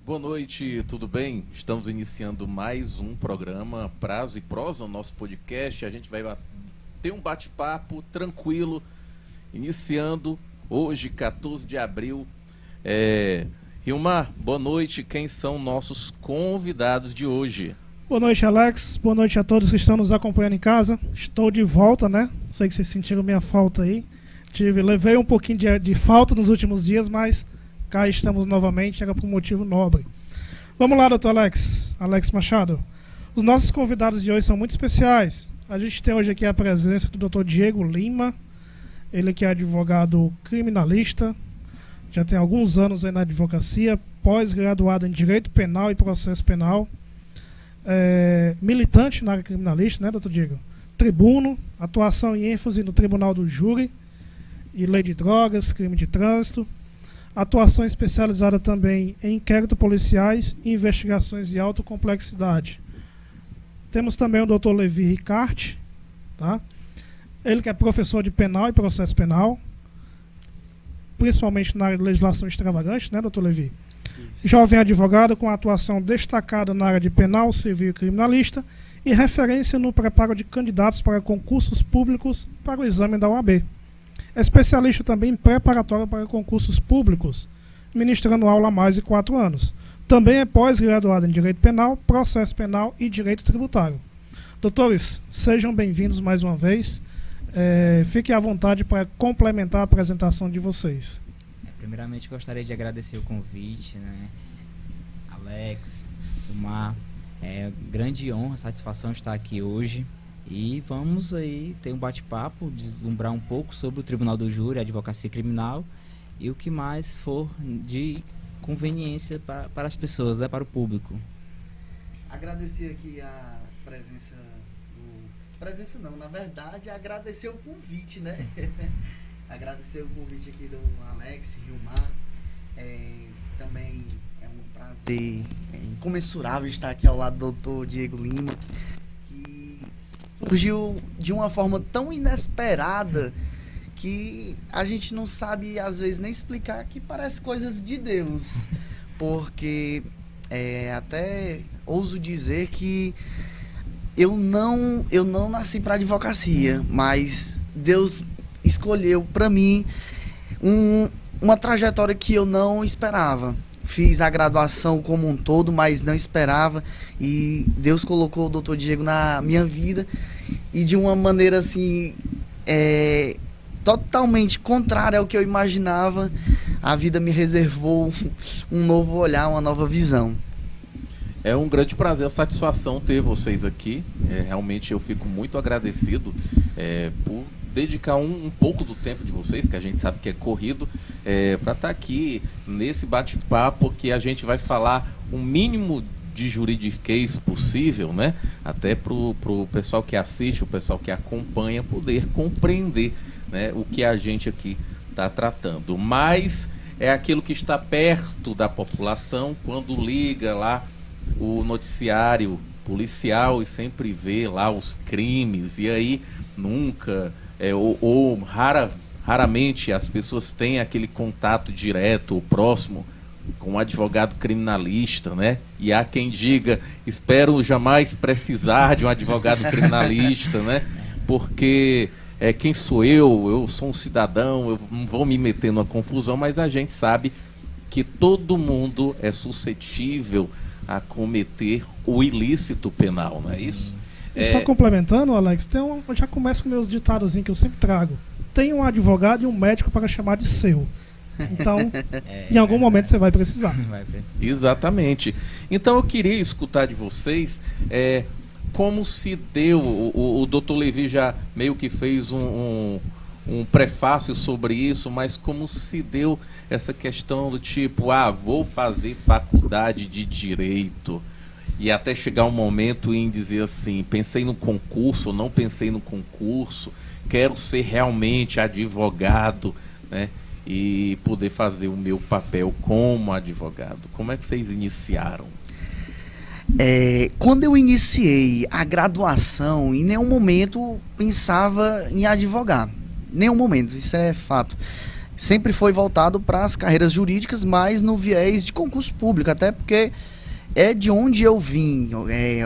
Boa noite, tudo bem? Estamos iniciando mais um programa Prazo e Prosa, o nosso podcast. A gente vai ter um bate-papo tranquilo, iniciando hoje, 14 de abril. Hilmar, boa noite. Quem são nossos convidados de hoje? Boa noite, Alex. Boa noite a todos que estão nos acompanhando em casa. Estou de volta, né? Sei que vocês sentiram minha falta aí. Levei um pouquinho de falta nos últimos dias, mas cá estamos novamente, chega por um motivo nobre. Vamos lá, doutor Alex Machado. Os nossos convidados de hoje são muito especiais. A gente tem hoje aqui a presença do doutor Diego Lima. Ele que é advogado criminalista, já tem alguns anos aí na advocacia, pós-graduado em Direito Penal e Processo Penal. Militante na área criminalista, né, doutor Diego? Tribuno, atuação e ênfase no Tribunal do Júri e Lei de Drogas, Crime de Trânsito. Atuação especializada também em inquéritos policiais e investigações de alta complexidade. Temos também o Dr. Levi Ricarte, tá? Ele que é professor de penal e processo penal, principalmente na área de legislação extravagante, né, Dr. Levi? Isso. Jovem advogado com atuação destacada na área de penal, civil e criminalista e referência no preparo de candidatos para concursos públicos para o exame da OAB. É especialista também em preparatório para concursos públicos, ministrando aula há mais de 4 anos. Também é pós-graduado em Direito Penal, Processo Penal e Direito Tributário. Doutores, sejam bem-vindos mais uma vez. Fiquem à vontade para complementar a apresentação de vocês. Primeiramente, gostaria de agradecer o convite, né? Alex, Omar, grande honra, satisfação estar aqui hoje. E vamos aí ter um bate-papo, deslumbrar um pouco sobre o Tribunal do Júri, a advocacia criminal e o que mais for de conveniência para as pessoas, né, para o público. Agradecer aqui a presença na verdade, agradecer o convite, né? Agradecer o convite aqui do Alex, Hilmar. Também é um prazer incomensurável estar aqui ao lado do doutor Diego Lima, surgiu de uma forma tão inesperada que a gente não sabe, às vezes, nem explicar, que parece coisas de Deus. Porque até ouso dizer que eu não nasci para advocacia, mas Deus escolheu para mim uma trajetória que eu não esperava. Fiz a graduação como um todo, mas não esperava. E Deus colocou o doutor Diego na minha vida. E de uma maneira assim, totalmente contrária ao que eu imaginava, a vida me reservou um novo olhar, uma nova visão. É um grande prazer, a satisfação ter vocês aqui. Realmente eu fico muito agradecido por dedicar um pouco do tempo de vocês, que a gente sabe que é corrido, para estar aqui nesse bate-papo que a gente vai falar o mínimo de juridiquês possível, né? Até pro pessoal que assiste, o pessoal que acompanha, poder compreender, né, o que a gente aqui está tratando. Mas é aquilo que está perto da população quando liga lá o noticiário policial e sempre vê lá os crimes, e aí nunca... raramente as pessoas têm aquele contato direto ou próximo com um advogado criminalista, né? E há quem diga, espero jamais precisar de um advogado criminalista, né? Porque quem sou eu sou um cidadão, eu não vou me meter numa confusão, mas a gente sabe que todo mundo é suscetível a cometer o ilícito penal, não é isso? Só complementando, Alex, eu já começo com meus ditadozinhos que eu sempre trago. Tem um advogado e um médico para chamar de seu. Então, em algum momento você vai precisar. Exatamente. Então eu queria escutar de vocês como se deu, o Dr. Levi já meio que fez um prefácio sobre isso, mas como se deu essa questão do tipo, vou fazer faculdade de Direito, e até chegar um momento em dizer assim, pensei no concurso, não pensei no concurso, quero ser realmente advogado, né? E poder fazer o meu papel como advogado. Como é que vocês iniciaram? Quando eu iniciei a graduação, em nenhum momento pensava em advogar. Nenhum momento, isso é fato. sempre foi voltado para as carreiras jurídicas, mas no viés de concurso público, até porque é de onde eu vim,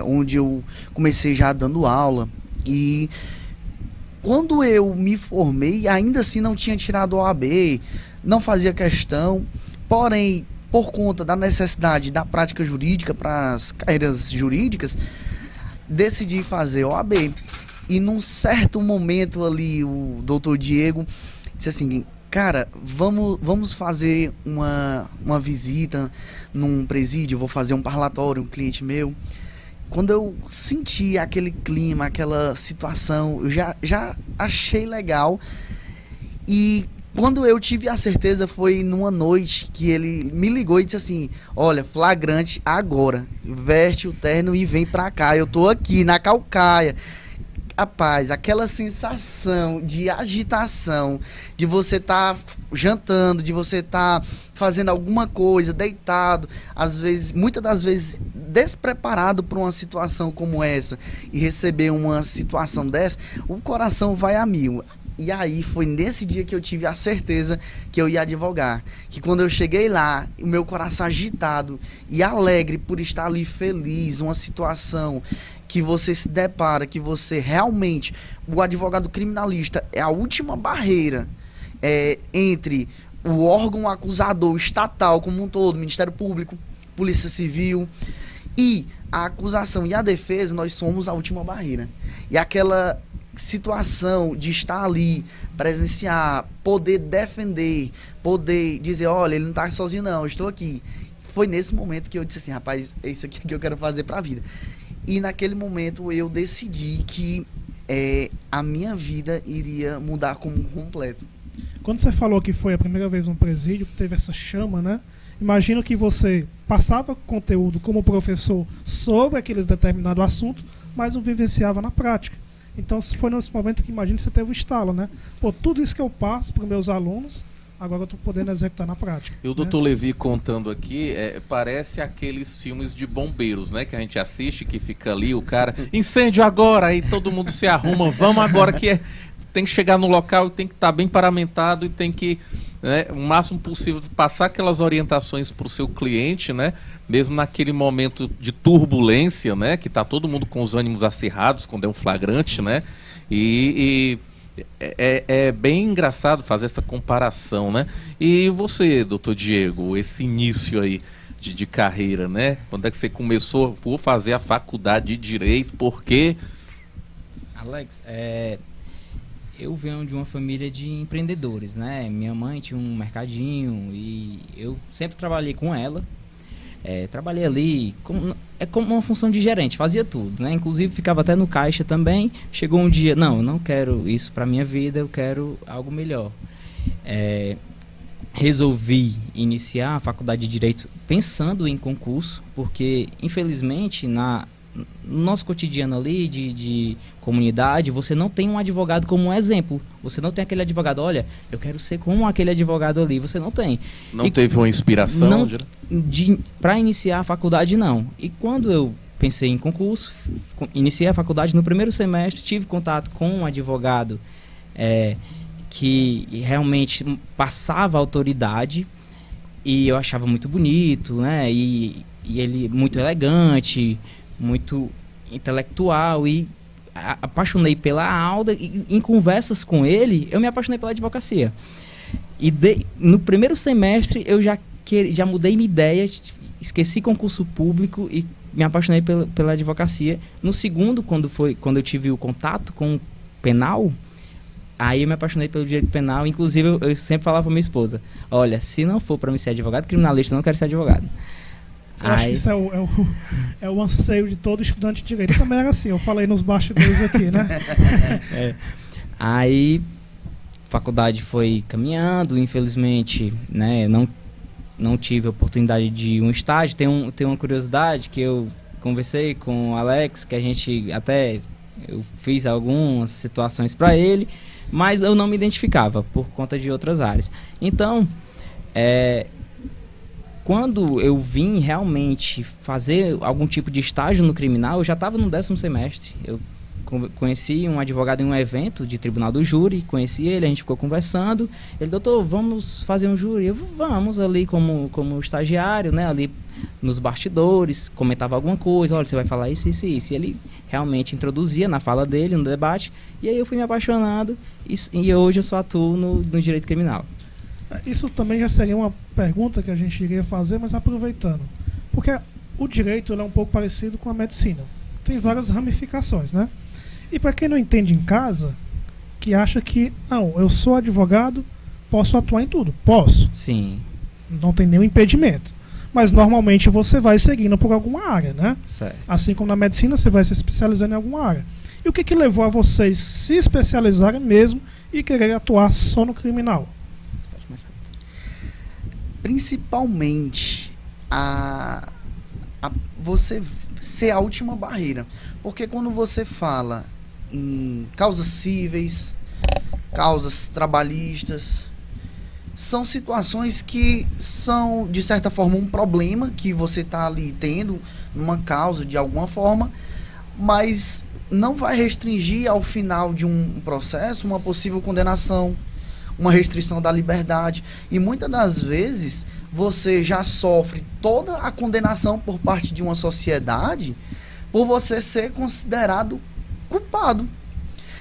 onde eu comecei já dando aula. E quando eu me formei, ainda assim não tinha tirado a OAB, não fazia questão, porém, por conta da necessidade da prática jurídica para as carreiras jurídicas, decidi fazer OAB. E num certo momento ali, o doutor Diego disse assim: cara, vamos fazer uma visita num presídio, vou fazer um parlatório, um cliente meu. Quando eu senti aquele clima, aquela situação, eu já achei legal. E quando eu tive a certeza foi numa noite que ele me ligou e disse assim: olha, flagrante agora, veste o terno e vem pra cá, eu tô aqui na Caucaia. Rapaz, aquela sensação de agitação, de você estar jantando, de você estar fazendo alguma coisa, deitado, às vezes, muitas das vezes despreparado para uma situação como essa, e receber uma situação dessa, o coração vai a mil. E aí foi nesse dia que eu tive a certeza que eu ia advogar. Que quando eu cheguei lá, o meu coração agitado e alegre por estar ali feliz, uma situação que você se depara, que você realmente, o advogado criminalista é a última barreira entre o órgão acusador estatal como um todo, Ministério Público, Polícia Civil, e a acusação e a defesa, nós somos a última barreira. E aquela situação de estar ali, presenciar, poder defender, poder dizer: olha, ele não está sozinho não, eu estou aqui. Foi nesse momento que eu disse assim: rapaz, é isso aqui que eu quero fazer para a vida. E naquele momento eu decidi que a minha vida iria mudar como completo. Quando você falou que foi a primeira vez um presídio, que teve essa chama, né? Imagino que você passava conteúdo como professor sobre aqueles determinados assuntos, mas o vivenciava na prática. Então foi nesse momento que imagino que você teve o estalo, né? Pô, tudo isso que eu passo para os meus alunos, agora eu estou podendo executar na prática. E o doutor Levi contando aqui, parece aqueles filmes de bombeiros, né? Que a gente assiste, que fica ali o cara, incêndio agora, aí todo mundo se arruma, vamos agora, que tem que chegar no local, tem que estar bem paramentado e tem que, né, o máximo possível, passar aquelas orientações para o seu cliente, né? Mesmo naquele momento de turbulência, né? Que está todo mundo com os ânimos acirrados quando é um flagrante, né? E é bem engraçado fazer essa comparação, né? E você, doutor Diego, esse início aí de carreira, né? Quando é que você começou a fazer a faculdade de Direito? Por quê? Alex, eu venho de uma família de empreendedores, né? Minha mãe tinha um mercadinho e eu sempre trabalhei com ela. Trabalhei ali como uma função de gerente, fazia tudo, né? Inclusive ficava até no caixa também. Chegou um dia, não, eu não quero isso para minha vida, eu quero algo melhor. Resolvi iniciar a faculdade de Direito pensando em concurso, porque infelizmente no nosso cotidiano ali de comunidade, você não tem um advogado como um exemplo. Você não tem aquele advogado, olha, eu quero ser como aquele advogado ali. Você não tem. Não teve uma inspiração? Para iniciar a faculdade, não. E quando eu pensei em concurso, iniciei a faculdade no primeiro semestre, tive contato com um advogado que realmente passava autoridade e eu achava muito bonito, né? E ele muito elegante, muito intelectual, e apaixonei pela aula, e em conversas com ele eu me apaixonei pela advocacia. E no primeiro semestre eu já mudei minha ideia, esqueci concurso público e me apaixonei pela advocacia. No segundo, quando eu tive o contato com o penal, aí eu me apaixonei pelo direito penal. Inclusive eu sempre falava para minha esposa: olha, se não for para me ser advogado criminalista, eu não quero ser advogado. Eu acho que isso é o anseio de todo estudante de direito. Também era assim, eu falei nos bastidores aqui, né? Aí a faculdade foi caminhando, infelizmente, né, não tive a oportunidade de um estágio. Tem uma curiosidade que eu conversei com o Alex, que eu fiz algumas situações para ele, mas eu não me identificava por conta de outras áreas. Então, quando eu vim realmente fazer algum tipo de estágio no criminal, eu já estava no 10º semestre. Eu conheci um advogado em um evento de tribunal do júri, conheci ele, a gente ficou conversando. Ele, doutor, vamos fazer um júri? Eu, vamos, ali como estagiário, né, ali nos bastidores, comentava alguma coisa, olha, você vai falar isso, isso e isso. E ele realmente introduzia na fala dele, no debate, e aí eu fui me apaixonando e hoje eu só atuo no direito criminal. Isso também já seria uma pergunta que a gente iria fazer, mas aproveitando. Porque o direito ele é um pouco parecido com a medicina. Tem várias ramificações, né? E para quem não entende em casa, que acha que, não, eu sou advogado, posso atuar em tudo. Posso. Sim. Não tem nenhum impedimento. Mas normalmente você vai seguindo por alguma área, né? Certo. Assim como na medicina, você vai se especializando em alguma área. E o que levou a vocês se especializarem mesmo e querer atuar só no criminal? Principalmente você ser a última barreira. Porque quando você fala em causas cíveis, causas trabalhistas, são situações que são, de certa forma, um problema que você está ali tendo numa causa de alguma forma, mas não vai restringir ao final de um processo uma possível condenação, uma restrição da liberdade. E muitas das vezes você já sofre toda a condenação por parte de uma sociedade por você ser considerado culpado.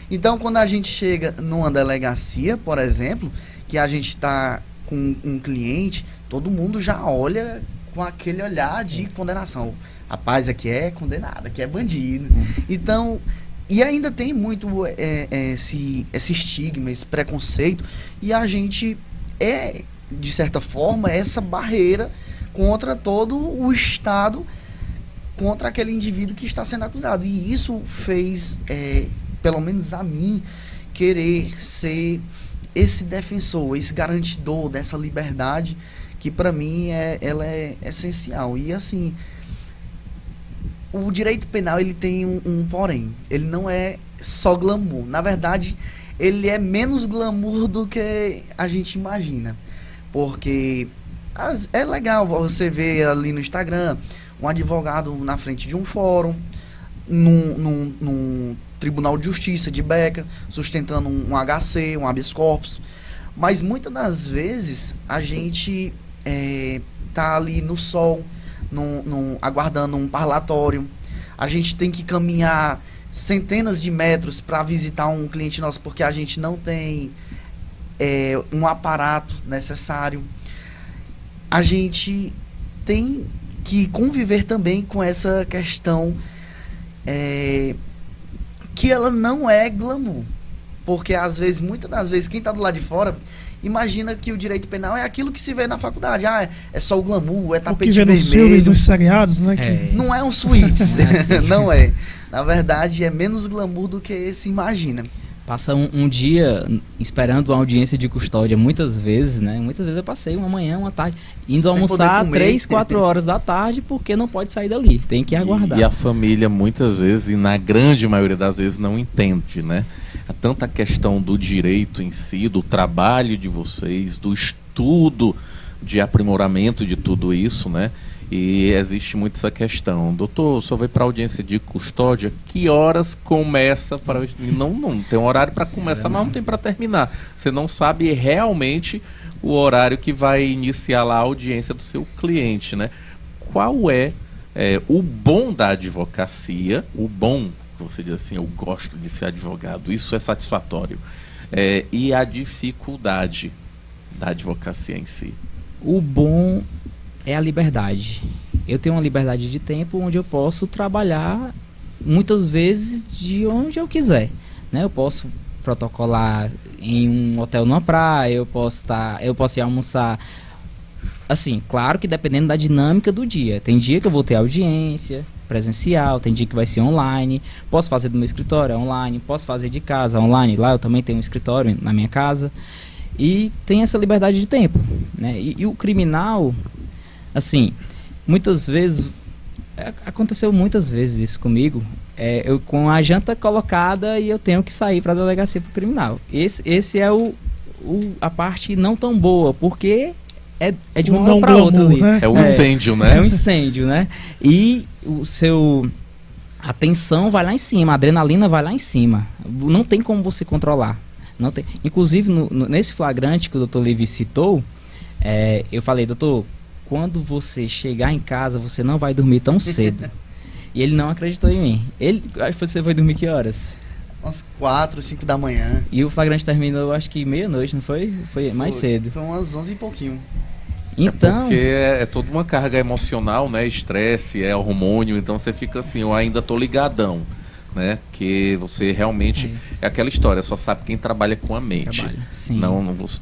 Então, quando a gente chega numa delegacia, por exemplo, que a gente está com um cliente, todo mundo já olha com aquele olhar de condenação. Rapaz, aqui é condenado, aqui é bandido. Então, e ainda tem muito esse estigma, esse preconceito, e a gente de certa forma, essa barreira contra todo o Estado, contra aquele indivíduo que está sendo acusado. E isso fez, pelo menos a mim, querer ser esse defensor, esse garantidor dessa liberdade, que para mim ela é essencial. E assim, o direito penal ele tem um porém, ele não é só glamour. Na verdade, ele é menos glamour do que a gente imagina. Porque é legal você ver ali no Instagram um advogado na frente de um fórum, num Tribunal de Justiça de Beca, sustentando um HC, um habeas corpus. Mas muitas das vezes a gente tá ali no sol, aguardando um parlatório. A gente tem que caminhar centenas de metros para visitar um cliente nosso, porque a gente não tem um aparato necessário. A gente tem que conviver também com essa questão que ela não é glamour, porque às vezes, muitas das vezes, quem está do lado de fora imagina que o direito penal é aquilo que se vê na faculdade. É só o glamour, é tapete vermelho. Nos filmes, nos seriados, né? Não é um Suits, não é. Na verdade, é menos glamour do que se imagina. Passa um dia esperando uma audiência de custódia, muitas vezes, né? Muitas vezes eu passei uma manhã, uma tarde, indo almoçar 3, 4 horas da tarde, porque não pode sair dali, tem que aguardar. E a família, muitas vezes, e na grande maioria das vezes, não entende, né? Tanto a questão do direito em si, do trabalho de vocês, do estudo de aprimoramento de tudo isso, né? E existe muito essa questão. Doutor, o senhor vai para a audiência de custódia, que horas começa para... Não tem um horário para começar, mas não tem para terminar. Você não sabe realmente o horário que vai iniciar lá a audiência do seu cliente, né? Qual é o bom da advocacia, o bom, você diz assim, eu gosto de ser advogado, isso é satisfatório, e a dificuldade da advocacia em si? O bom é a liberdade. Eu tenho uma liberdade de tempo onde eu posso trabalhar muitas vezes de onde eu quiser, né? Eu posso protocolar em um hotel numa praia, eu posso ir almoçar. Assim, claro que dependendo da dinâmica do dia. Tem dia que eu vou ter audiência presencial, tem dia que vai ser online. Posso fazer do meu escritório online, posso fazer de casa online. Lá eu também tenho um escritório na minha casa. E tem essa liberdade de tempo, né? E o criminal, assim, muitas vezes, aconteceu muitas vezes isso comigo, eu com a janta colocada e eu tenho que sair para a delegacia para o criminal. Esse é a parte não tão boa, porque é de uma hora para outra ali. Né? É um incêndio, né? É um incêndio, né? E a tensão vai lá em cima, a adrenalina vai lá em cima. Não tem como você controlar. Não tem. Inclusive, nesse flagrante que o Dr. Levi citou, eu falei, doutor, quando você chegar em casa, você não vai dormir tão cedo. E ele não acreditou em mim. Acho que você foi dormir que horas? Umas 4, 5 da manhã. E o flagrante terminou, acho que meia-noite, não foi? Foi mais cedo. Foi umas 11 e pouquinho. Então... Porque é toda uma carga emocional, né? Estresse, é hormônio, então você fica assim, eu ainda tô ligadão, né? Que você realmente... É aquela história, só sabe quem trabalha com a mente. Sim.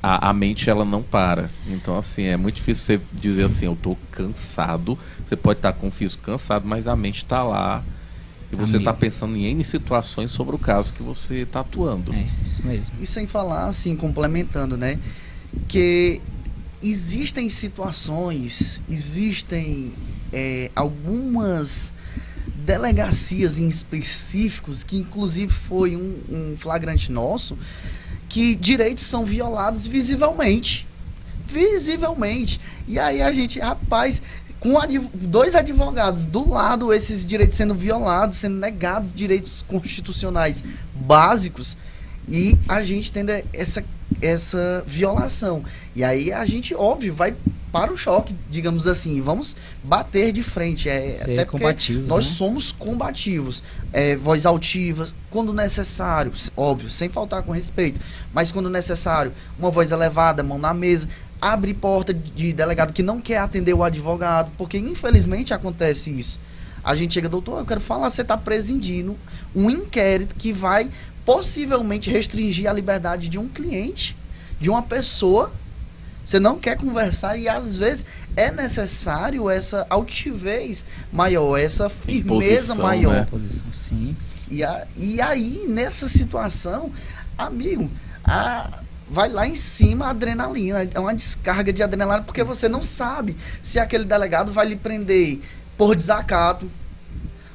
A mente, ela não para. Então, assim, é muito difícil você dizer assim, eu tô cansado. Você pode estar com o físico cansado, mas a mente tá lá. E você está pensando em N situações sobre o caso que você está atuando. Isso mesmo. E sem falar, assim, complementando, né? Que existem situações, existem algumas delegacias em específicos, que inclusive foi um flagrante nosso, que direitos são violados visivelmente. Visivelmente. E aí a gente, rapaz... Com 2 advogados do lado, esses direitos sendo violados, sendo negados direitos constitucionais básicos, e a gente tendo essa violação. E aí a gente, óbvio, vai para o choque, digamos assim, vamos bater de frente. Até porque nós somos combativos. Voz altiva, quando necessário, óbvio, sem faltar com respeito, mas quando necessário, uma voz elevada, mão na mesa, abre porta de delegado que não quer atender o advogado, porque infelizmente acontece isso. A gente chega, doutor, eu quero falar, você está presidindo um inquérito que vai possivelmente restringir a liberdade de um cliente, de uma pessoa. Você não quer conversar e às vezes é necessário essa altivez maior, essa firmeza maior. Né? Sim. E aí, nessa situação, amigo, vai lá em cima a adrenalina, é uma descarga de adrenalina, porque você não sabe se aquele delegado vai lhe prender por desacato,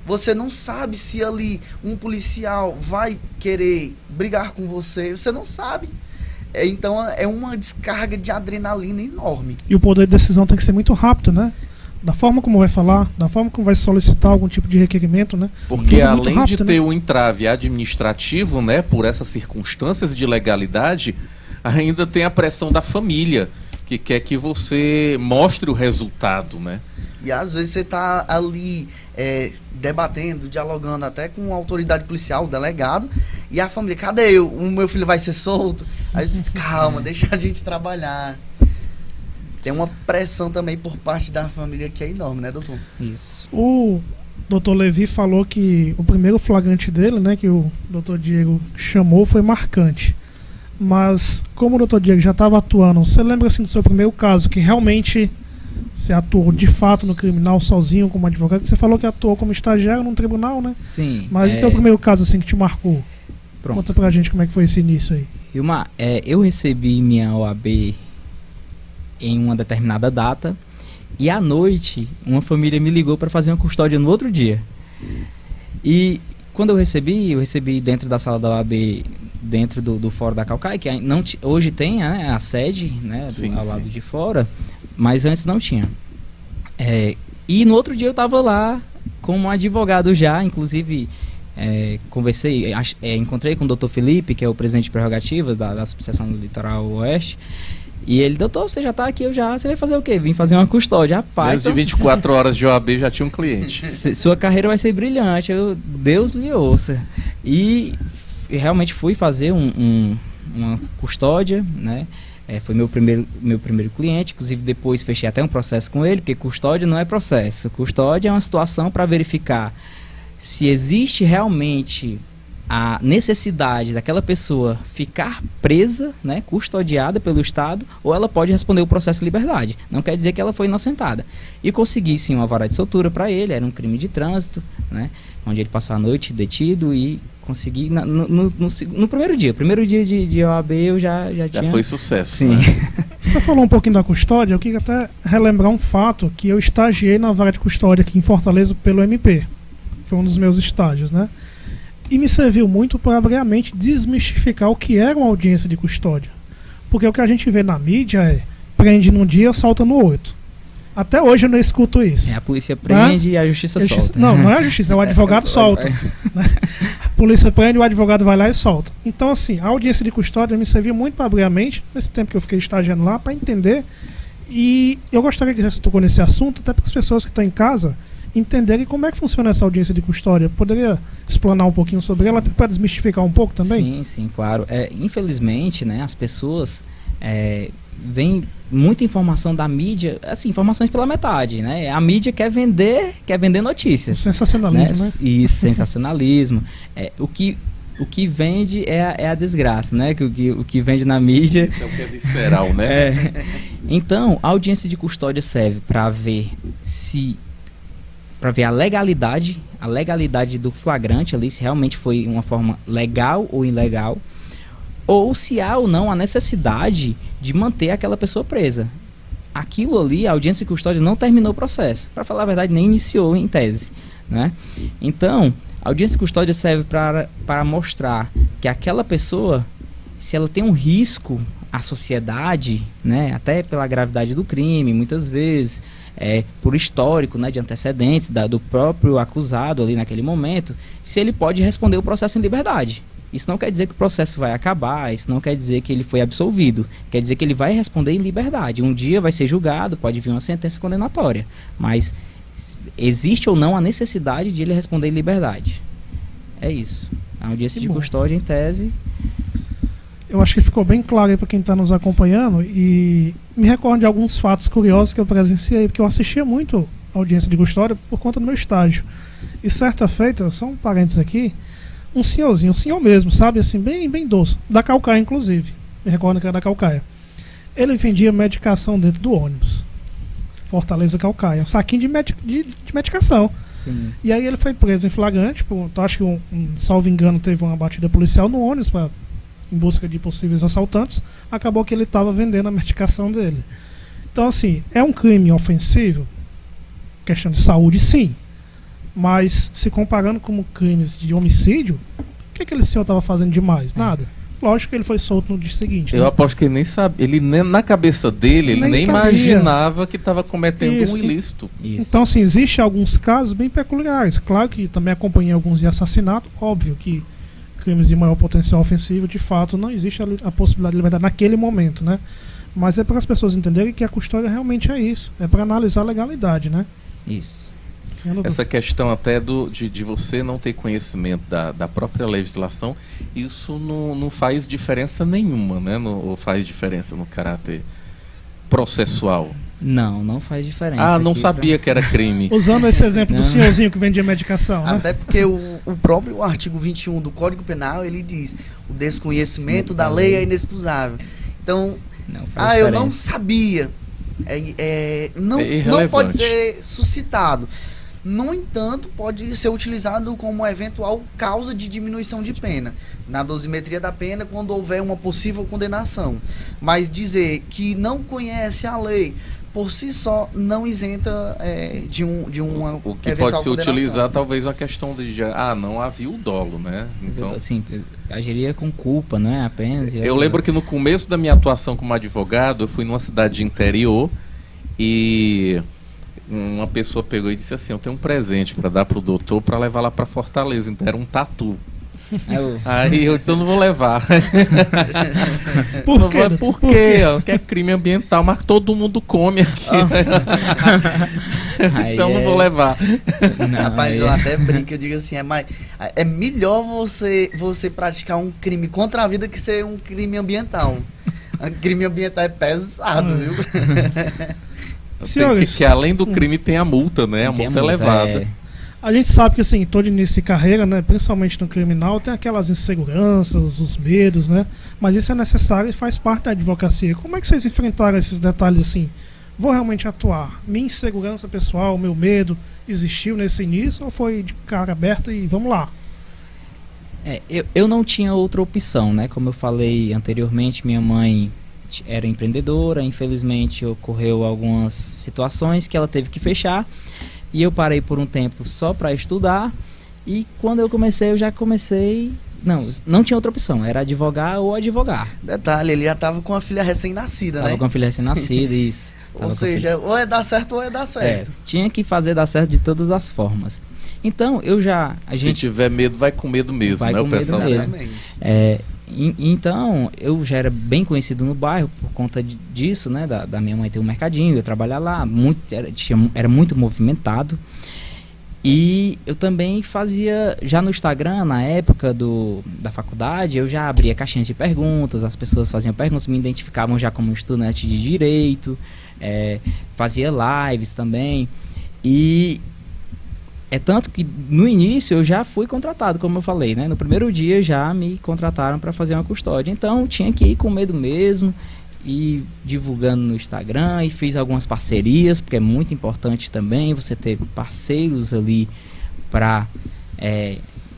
você não sabe se ali um policial vai querer brigar com você não sabe. Então é uma descarga de adrenalina enorme. E o poder de decisão tem que ser muito rápido, né? Da forma como vai falar, da forma como vai solicitar algum tipo de requerimento, né? Porque além rápido, de ter né? o entrave administrativo, né, por essas circunstâncias de legalidade, ainda tem a pressão da família, que quer que você mostre o resultado, né? E às vezes você está ali debatendo, dialogando até com a autoridade policial, o delegado, e a família, cadê eu? O meu filho vai ser solto? Aí diz, calma, deixa a gente trabalhar. Tem uma pressão também por parte da família que é enorme, né, doutor? Isso. O Dr. Levi falou que o primeiro flagrante dele, né, que o Dr. Diego chamou, foi marcante. Mas como o Dr. Diego já estava atuando, você lembra assim do seu primeiro caso, que realmente você atuou de fato no criminal sozinho como advogado? Que você falou que atuou como estagiário num tribunal, né? Sim. Mas o teu primeiro caso assim que te marcou? Pronto. Conta pra gente como é que foi esse início aí. Vilmar, eu recebi minha OAB em uma determinada data e à noite uma família me ligou para fazer uma custódia no outro dia. E quando eu recebi dentro da sala da OAB, dentro do Fórum da Caucaia, que hoje tem a sede, né, ao lado de fora, mas antes não tinha. E no outro dia eu estava lá como advogado já, inclusive encontrei com o Dr. Felipe, que é o presidente de prerrogativas da subseção do Litoral Oeste, e ele, doutor, você já está aqui, você vai fazer o quê? Vim fazer uma custódia, rapaz. Desde 24 horas de OAB já tinha um cliente. Sua carreira vai ser brilhante, Deus lhe ouça. E realmente fui fazer uma custódia, né? Foi meu primeiro cliente, inclusive depois fechei até um processo com ele, porque custódia não é processo. Custódia é uma situação para verificar se existe realmente a necessidade daquela pessoa ficar presa, né, custodiada pelo Estado, ou ela pode responder o processo de liberdade. Não quer dizer que ela foi inocentada. E consegui sim uma vara de soltura para ele, era um crime de trânsito, né, onde ele passou a noite detido, e consegui no primeiro dia de OAB eu já tinha... Já foi sucesso. Sim. Né? Você falou um pouquinho da custódia, eu queria até relembrar um fato, que eu estagiei na vara de custódia aqui em Fortaleza pelo MP. Foi um dos meus estágios, né? E me serviu muito para abrir a mente, desmistificar o que era uma audiência de custódia. Porque o que a gente vê na mídia prende num dia, solta no outro. Até hoje eu não escuto isso. A polícia prende e a justiça solta. Não é a justiça, é o advogado solta. A polícia prende e o advogado vai lá e solta. Então, assim, a audiência de custódia me serviu muito para abrir a mente, nesse tempo que eu fiquei estagiando lá, para entender. E eu gostaria que você tocou nesse assunto, até para as pessoas que estão em casa entenderem como é que funciona essa audiência de custódia. Poderia explanar um pouquinho sobre ela, até para desmistificar um pouco também? Sim, claro. Infelizmente, né, as pessoas vem muita informação da mídia, assim, informações pela metade, né? A mídia quer vender notícias. O sensacionalismo, né? Isso, sensacionalismo. O que vende é a desgraça, né? O que vende na mídia... Isso é o que é visceral, né? Então, a audiência de custódia serve para ver a legalidade do flagrante ali, se realmente foi uma forma legal ou ilegal, ou se há ou não a necessidade de manter aquela pessoa presa. Aquilo ali, a audiência de custódia não terminou o processo. Para falar a verdade, nem iniciou em tese, né? Então, a audiência de custódia serve para mostrar que aquela pessoa, se ela tem um risco à sociedade, né, até pela gravidade do crime, muitas vezes, por histórico, né, de antecedentes do próprio acusado ali naquele momento, se ele pode responder o processo em liberdade. Isso não quer dizer que o processo vai acabar, isso não quer dizer que ele foi absolvido, quer dizer que ele vai responder em liberdade. Um dia vai ser julgado, pode vir uma sentença condenatória, mas existe ou não a necessidade de ele responder em liberdade. É isso. A audiência de custódia, em tese... Eu acho que ficou bem claro aí para quem está nos acompanhando, e me recordo de alguns fatos curiosos que eu presenciei, porque eu assistia muito a audiência de custódia por conta do meu estágio. E certa feita, só um parênteses aqui, um senhor mesmo, sabe, assim, bem doce, da Calcaia inclusive, me recordo que era da Calcaia. Ele vendia medicação dentro do ônibus, Fortaleza Calcaia, um saquinho de medicação. Sim. E aí ele foi preso em flagrante, acho que salvo engano, teve uma batida policial no ônibus em busca de possíveis assaltantes. Acabou que ele estava vendendo a medicação dele. Então, assim, é um crime ofensivo, questão de saúde, sim. Mas, se comparando com crimes de homicídio, o que aquele senhor estava fazendo demais? Nada. Lógico que ele foi solto no dia seguinte. Eu aposto que ele nem sabia. Ele na cabeça dele, ele nem imaginava que estava cometendo um ilícito. Isso. Então, assim, existem alguns casos bem peculiares. Claro que também acompanhei alguns de assassinato. Óbvio que crimes de maior potencial ofensivo, de fato, não existe a possibilidade de liberdade naquele momento, né? Mas é para as pessoas entenderem que a custódia realmente é isso. É para analisar a legalidade, né? Isso. Essa questão até de você não ter conhecimento da própria legislação, isso não faz diferença nenhuma, né? Ou faz diferença no caráter processual? Não faz diferença. Não sabia que era crime. Usando esse exemplo do senhorzinho que vendia medicação, né? Até porque o próprio artigo 21 do Código Penal, ele diz: o desconhecimento da lei é inexcusável. Então, eu não sabia. Não pode ser suscitado. No entanto, pode ser utilizado como eventual causa de diminuição de pena, na dosimetria da pena, quando houver uma possível condenação. Mas dizer que não conhece a lei, por si só, não isenta de uma o que pode ser utilizado, talvez, a questão de não havia o dolo, né? Então, sim, agiria com culpa, né? Apenas. Eu lembro que no começo da minha atuação como advogado, eu fui numa cidade de interior e uma pessoa pegou e disse assim: eu tenho um presente para dar pro doutor para levar lá para Fortaleza. Então era um tatu. Aí eu disse: eu não vou levar. Por quê? Por quê? Que é crime ambiental, mas todo mundo come aqui. Então não vou levar. Rapaz, eu até brinco, eu digo assim: é melhor você praticar um crime contra a vida que ser um crime ambiental. Crime ambiental é pesado, viu? Que além do crime tem a multa, né? A multa é elevada. A gente sabe que, assim, todo início de carreira, né, principalmente no criminal, tem aquelas inseguranças, os medos, né? Mas isso é necessário e faz parte da advocacia. Como é que vocês enfrentaram esses detalhes assim? Vou realmente atuar? Minha insegurança pessoal, meu medo, existiu nesse início ou foi de cara aberta e vamos lá? Eu não tinha outra opção, né? Como eu falei anteriormente, minha mãe era empreendedora, infelizmente ocorreu algumas situações que ela teve que fechar e eu parei por um tempo só para estudar, e quando eu já comecei, não tinha outra opção, era advogar ou advogar. Detalhe, ele já estava com a filha recém-nascida, né? Tava com a filha recém-nascida, isso. Ou seja, ou é dar certo ou é dar certo. Tinha que fazer dar certo de todas as formas. Então, Se tiver medo, vai com medo mesmo, vai né? com O pessoal medo mesmo. Então, eu já era bem conhecido no bairro por conta disso, né? Da minha mãe ter um mercadinho, eu trabalhar lá, era muito movimentado. E eu também fazia, já no Instagram, na época da faculdade, eu já abria caixinhas de perguntas, as pessoas faziam perguntas, me identificavam já como estudante de direito, fazia lives também. E é tanto que no início eu já fui contratado, como eu falei, né? No primeiro dia já me contrataram para fazer uma custódia. Então tinha que ir com medo mesmo, e divulgando no Instagram, e fiz algumas parcerias, porque é muito importante também você ter parceiros ali para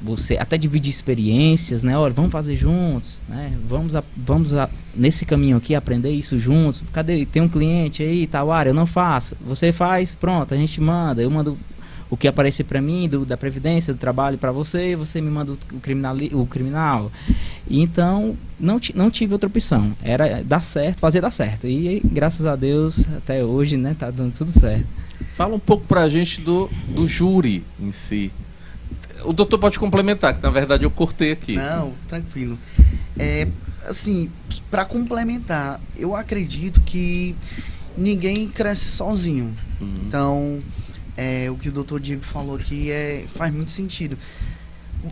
você até dividir experiências, né? Olha, vamos fazer juntos, né? Vamos nesse caminho aqui aprender isso juntos. Cadê? Tem um cliente aí, tal área, eu não faço. Você faz, pronto, a gente manda. Eu mando o que aparecer para mim, da Previdência, do trabalho para você me manda o criminal. E então, não tive outra opção. Era fazer dar certo. E graças a Deus, até hoje, né, tá dando tudo certo. Fala um pouco pra gente do júri em si. O doutor pode complementar, que na verdade eu cortei aqui. Não, tranquilo. Assim, para complementar, eu acredito que ninguém cresce sozinho. Então, o que o doutor Diego falou aqui faz muito sentido.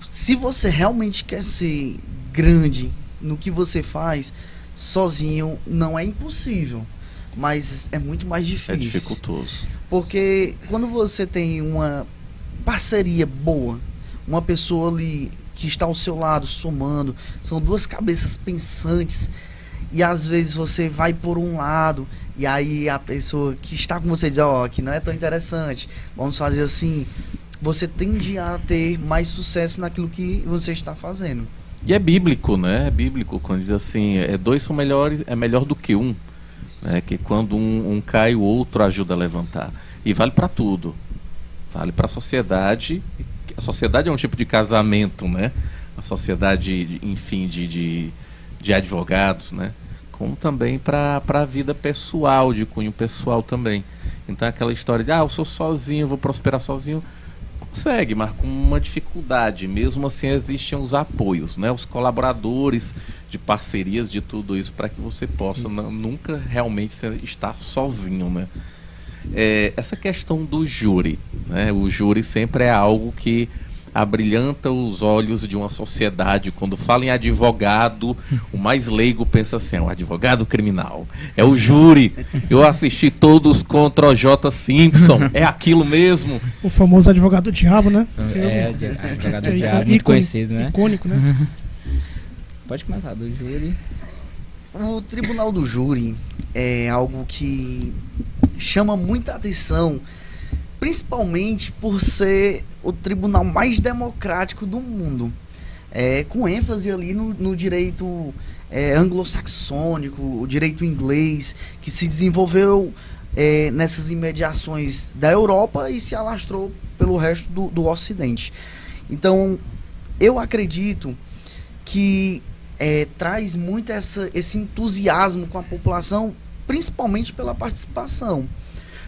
Se você realmente quer ser grande no que você faz, sozinho não é impossível, mas é muito mais difícil. É dificultoso. Porque quando você tem uma parceria boa, uma pessoa ali que está ao seu lado somando, são duas cabeças pensantes, e às vezes você vai por um lado, e aí a pessoa que está com você diz, que não é tão interessante, vamos fazer assim, você tende a ter mais sucesso naquilo que você está fazendo. E é bíblico, né? É bíblico quando diz assim, dois são melhores, é melhor do que um. Né? Que quando um cai, o outro ajuda a levantar. E vale para tudo. Vale para a sociedade. A sociedade é um tipo de casamento, né? A sociedade, enfim, de advogados, né? Como também para a vida pessoal, de cunho pessoal também. Então aquela história de, eu sou sozinho, vou prosperar sozinho. Consegue, mas com uma dificuldade. Mesmo assim existem os apoios, né? Os colaboradores de parcerias, de tudo isso, para que você possa nunca realmente estar sozinho, né? Essa questão do júri, né? O júri sempre é algo que abrilhanta os olhos de uma sociedade. Quando fala em advogado, o mais leigo pensa assim, o advogado criminal, é o júri. Eu assisti todos contra o J. Simpson, é aquilo mesmo. O famoso advogado do diabo, né? Advogado do diabo, muito conhecido, né? Icônico, né? Pode começar, do júri. O tribunal do júri é algo que chama muita atenção, principalmente por ser o tribunal mais democrático do mundo, com ênfase ali no direito anglo-saxônico, o direito inglês, que se desenvolveu nessas imediações da Europa e se alastrou pelo resto do Ocidente. Então, eu acredito que traz muito esse entusiasmo com a população, principalmente pela participação.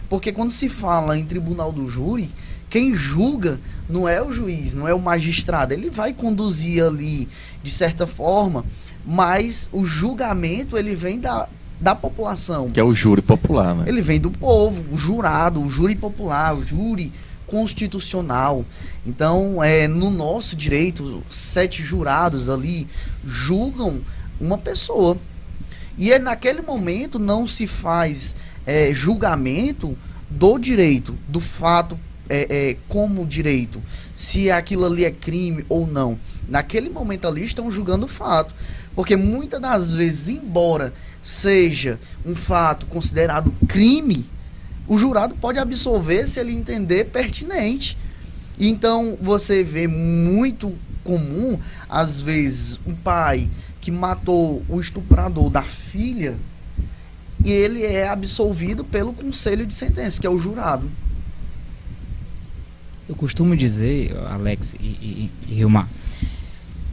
Porque quando se fala em tribunal do júri, quem julga não é o juiz, não é o magistrado. Ele vai conduzir ali, de certa forma, mas o julgamento ele vem da população. Que é o júri popular, né? Ele vem do povo, o jurado, o júri popular, o júri constitucional. Então, no nosso direito, 7 jurados ali julgam uma pessoa. E naquele momento não se faz julgamento do direito, do fato como direito, se aquilo ali é crime ou não. Naquele momento ali estão julgando o fato, porque muitas das vezes, embora seja um fato considerado crime, o jurado pode absolver se ele entender pertinente. Então você vê muito comum, às vezes, um pai que matou o estuprador da filha e ele é absolvido pelo conselho de sentença, que é o jurado. Eu costumo dizer, Alex e Rilmar,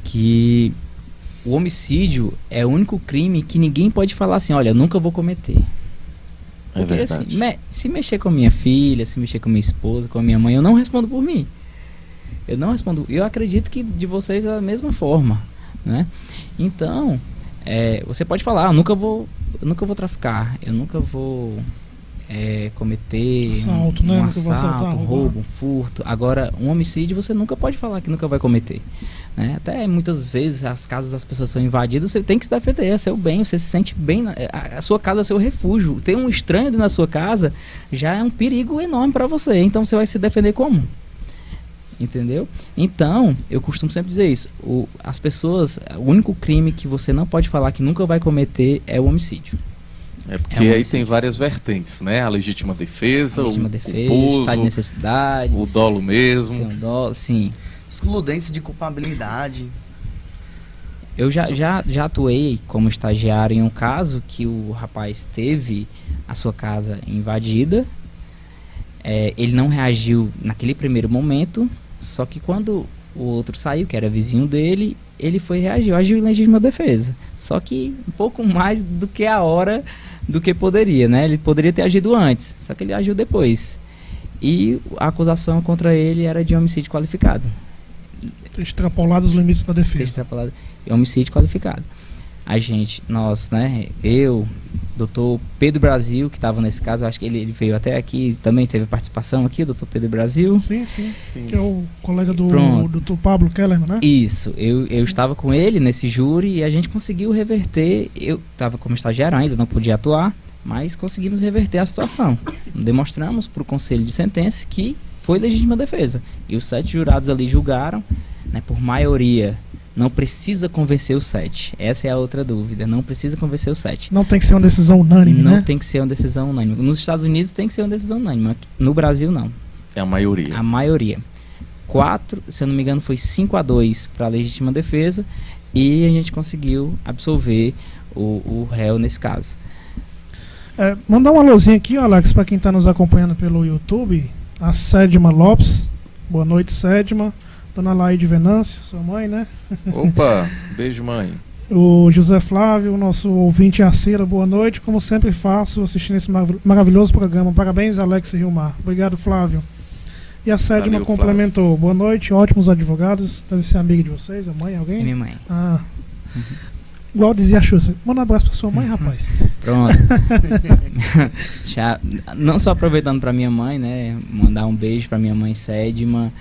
que o homicídio é o único crime que ninguém pode falar assim, olha, eu nunca vou cometer. Porque assim, se mexer com a minha filha, se mexer com a minha esposa, com a minha mãe, eu não respondo por mim. Eu não respondo. Eu acredito que de vocês é da mesma forma, né? Então, você pode falar, eu nunca vou traficar, eu nunca vou cometer assalto, um assalto, um roubo, um furto. Agora, um homicídio você nunca pode falar que nunca vai cometer, né? Até muitas vezes as casas das pessoas são invadidas, você tem que se defender, é seu bem, você se sente bem, a sua casa é seu refúgio. Ter um estranho na sua casa já é um perigo enorme para você, então você vai se defender como? Entendeu? Então, eu costumo sempre dizer isso, as pessoas, o único crime que você não pode falar que nunca vai cometer é o homicídio. Porque aí tem várias vertentes, né? A legítima defesa, o culposo, estado de necessidade, o dolo mesmo. Tem um dolo, sim. Excludência de culpabilidade. Eu já atuei como estagiário em um caso que o rapaz teve a sua casa invadida. Ele não reagiu naquele primeiro momento, só que quando o outro saiu, que era vizinho dele, ele agiu em legítima defesa. Só que um pouco mais do que a hora do que poderia, né? Ele poderia ter agido antes, só que ele agiu depois. E a acusação contra ele era de homicídio qualificado. Ter extrapolado os limites da defesa. Homicídio qualificado. Nós, né? Eu, doutor Pedro Brasil, que estava nesse caso, acho que ele veio até aqui, também teve participação aqui, doutor Pedro Brasil. Sim. Que é o colega do doutor Pablo Keller, né? Isso, eu estava com ele nesse júri e a gente conseguiu reverter. Eu estava como estagiário ainda, não podia atuar, mas conseguimos reverter a situação. Demonstramos para o conselho de sentença que foi legítima defesa. E os 7 jurados ali julgaram, né, por maioria. Não precisa convencer os 7. Essa é a outra dúvida. Não precisa convencer os 7. Não tem que ser uma decisão unânime, né? Não tem que ser uma decisão unânime. Nos Estados Unidos tem que ser uma decisão unânime. No Brasil, não. É a maioria. A maioria. 4, se eu não me engano, foi 5-2 para a legítima defesa. E a gente conseguiu absolver o réu nesse caso. Mandar uma alôzinha aqui, Alex, para quem está nos acompanhando pelo YouTube. A Sédima Lopes. Boa noite, Sédima. Dona Laide Venâncio, sua mãe, né? Opa, beijo, mãe. O José Flávio, nosso ouvinte Aceira, boa noite. Como sempre faço, assistindo esse maravilhoso programa. Parabéns, Alex e Rilmar. Obrigado, Flávio. E a Sédima complementou. Flávio. Boa noite, ótimos advogados. Deve ser amiga de vocês, a mãe, alguém? É minha mãe. Igual dizia a Xuxa. Manda um abraço pra sua mãe, rapaz. Pronto. Não só aproveitando pra minha mãe, né? Mandar um beijo pra minha mãe Sédima.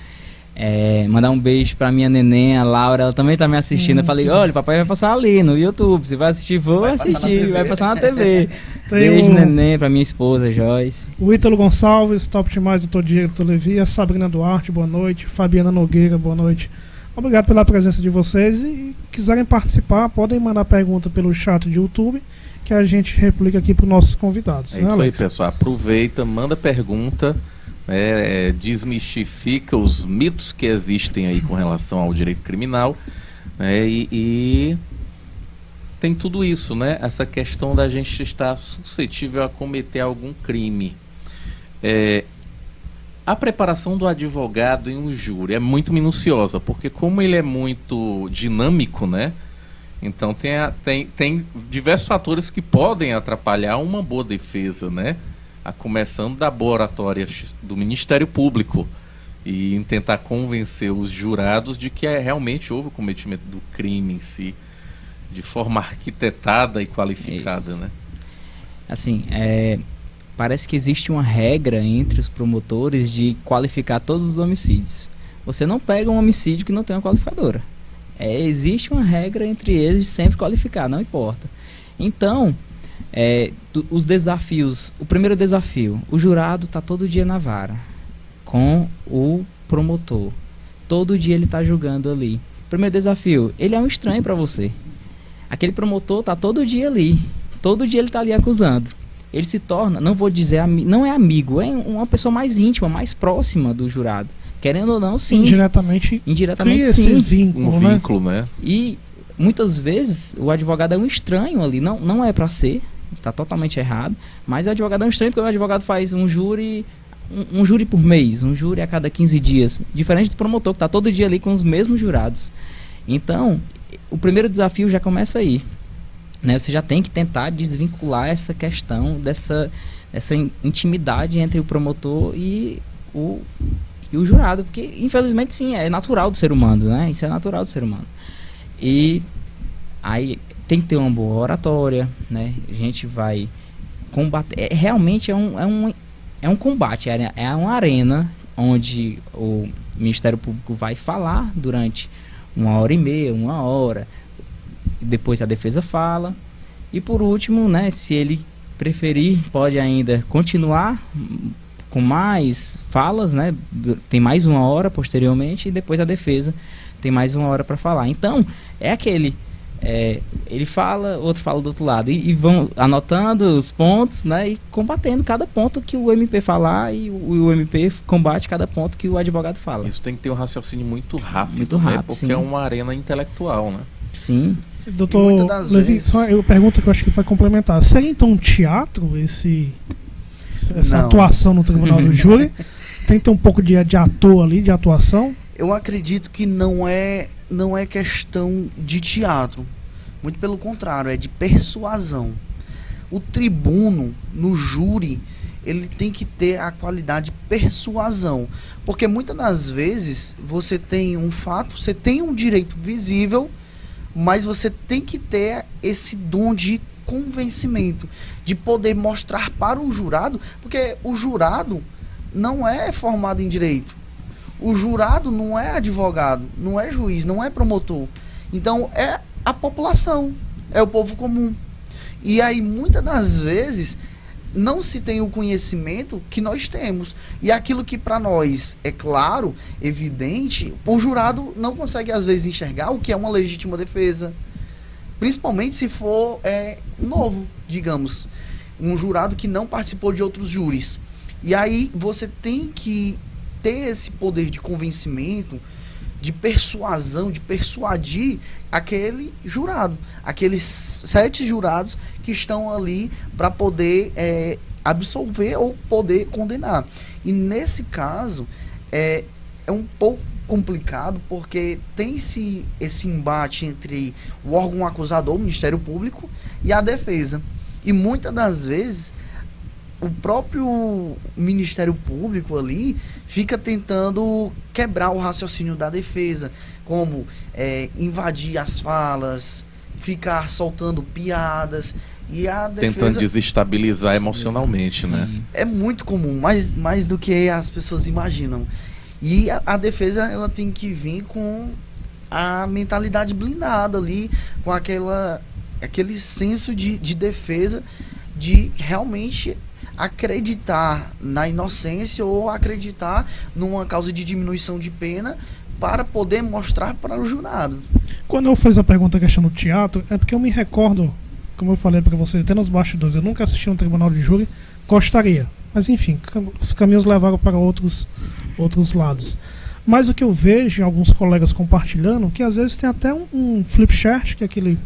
Mandar um beijo pra minha neném, a Laura, ela também tá me assistindo. Eu falei, olha, papai vai passar ali no YouTube, você vai assistir, vai passar na TV. Beijo, neném, pra minha esposa, Joyce. O Ítalo Gonçalves, Top Demais, doutor Diego, doutor Levi, a Sabrina Duarte, boa noite. Fabiana Nogueira, boa noite. Obrigado pela presença de vocês e quiserem participar, podem mandar pergunta pelo chat de YouTube, que a gente replica aqui para os nossos convidados. É isso aí, pessoal. Aproveita, manda pergunta. Desmistifica os mitos que existem aí com relação ao direito criminal, né, e tem tudo isso, né? Essa questão da gente estar suscetível a cometer algum crime. A preparação do advogado em um júri é muito minuciosa, porque como ele é muito dinâmico, né? Então tem diversos fatores que podem atrapalhar uma boa defesa, né? Começando da boa oratória do Ministério Público e em tentar convencer os jurados de que realmente houve o cometimento do crime em si, de forma arquitetada e qualificada. Isso. Né? Assim, parece que existe uma regra entre os promotores de qualificar todos os homicídios. Você não pega um homicídio que não tem uma qualificadora. Existe uma regra entre eles de sempre qualificar, não importa. Então, os desafios, o primeiro desafio, o jurado está todo dia na vara com o promotor, todo dia ele está julgando ali. Primeiro desafio, ele é um estranho para você, aquele promotor está todo dia ali, todo dia ele está ali acusando, ele se torna, não vou dizer, não é amigo, é uma pessoa mais íntima, mais próxima do jurado, querendo ou não, sim, indiretamente sim, vínculo, um vínculo, né? E muitas vezes o advogado é um estranho ali, não é para ser, está totalmente errado, mas o advogado é um estranho porque o advogado faz um júri por mês, um júri a cada 15 dias, diferente do promotor que está todo dia ali com os mesmos jurados. Então, o primeiro desafio já começa aí, né? Você já tem que tentar desvincular essa questão essa intimidade entre o promotor e o jurado, porque infelizmente sim, é natural do ser humano, né? Isso é natural do ser humano. E aí tem que ter uma boa oratória, né? A gente vai combater, realmente é um combate, é uma arena onde o Ministério Público vai falar durante 1h30, 1 hora, depois a defesa fala, e por último, né, se ele preferir, pode ainda continuar com mais falas, né, tem mais 1 hora posteriormente, e depois a defesa tem mais 1 hora para falar. Então, é aquele... ele fala, outro fala do outro lado, e vão anotando os pontos, né, e combatendo cada ponto que o MP falar, e o MP combate cada ponto que o advogado fala. Isso tem que ter um raciocínio muito rápido, muito rápido, né, porque sim. é uma arena intelectual, né? Sim. Doutor Levi, só eu pergunto que eu acho que vai complementar. Seria então um teatro essa atuação no tribunal do júri? Tem que ter um pouco de ator ali, de atuação? Eu acredito que não é questão de teatro. Muito pelo contrário, é de persuasão. O tribuno, no júri, ele tem que ter a qualidade de persuasão. Porque muitas das vezes você tem um fato, você tem um direito visível, mas você tem que ter esse dom de convencimento, de poder mostrar para o jurado, porque o jurado não é formado em direito. O jurado não é advogado, não é juiz, não é promotor. Então, é a população, é o povo comum. E aí, muitas das vezes, não se tem o conhecimento que nós temos. E aquilo que para nós é claro, evidente, o jurado não consegue, às vezes, enxergar o que é uma legítima defesa. Principalmente se for novo, digamos. Um jurado que não participou de outros júris. E aí, você tem que ter esse poder de convencimento, de persuasão, de persuadir aquele jurado, aqueles 7 jurados que estão ali para poder absolver ou poder condenar. E nesse caso é um pouco complicado, porque tem-se esse embate entre o órgão acusador, o Ministério Público, e a defesa. E muitas das vezes o próprio Ministério Público ali fica tentando quebrar o raciocínio da defesa, como invadir as falas, ficar soltando piadas, e a defesa... Tentando desestabilizar emocionalmente, né? É muito comum, mais do que as pessoas imaginam. E a defesa, ela tem que vir com a mentalidade blindada ali, com aquele senso de defesa, de realmente acreditar na inocência ou acreditar numa causa de diminuição de pena para poder mostrar para o jurado. Quando eu fiz a pergunta questão do teatro, é porque eu me recordo, como eu falei para vocês, até nos bastidores, eu nunca assisti um tribunal de júri, gostaria. Mas enfim, os caminhos levaram para outros lados. Mas o que eu vejo em alguns colegas compartilhando, que às vezes tem até um flip chart, que é aquele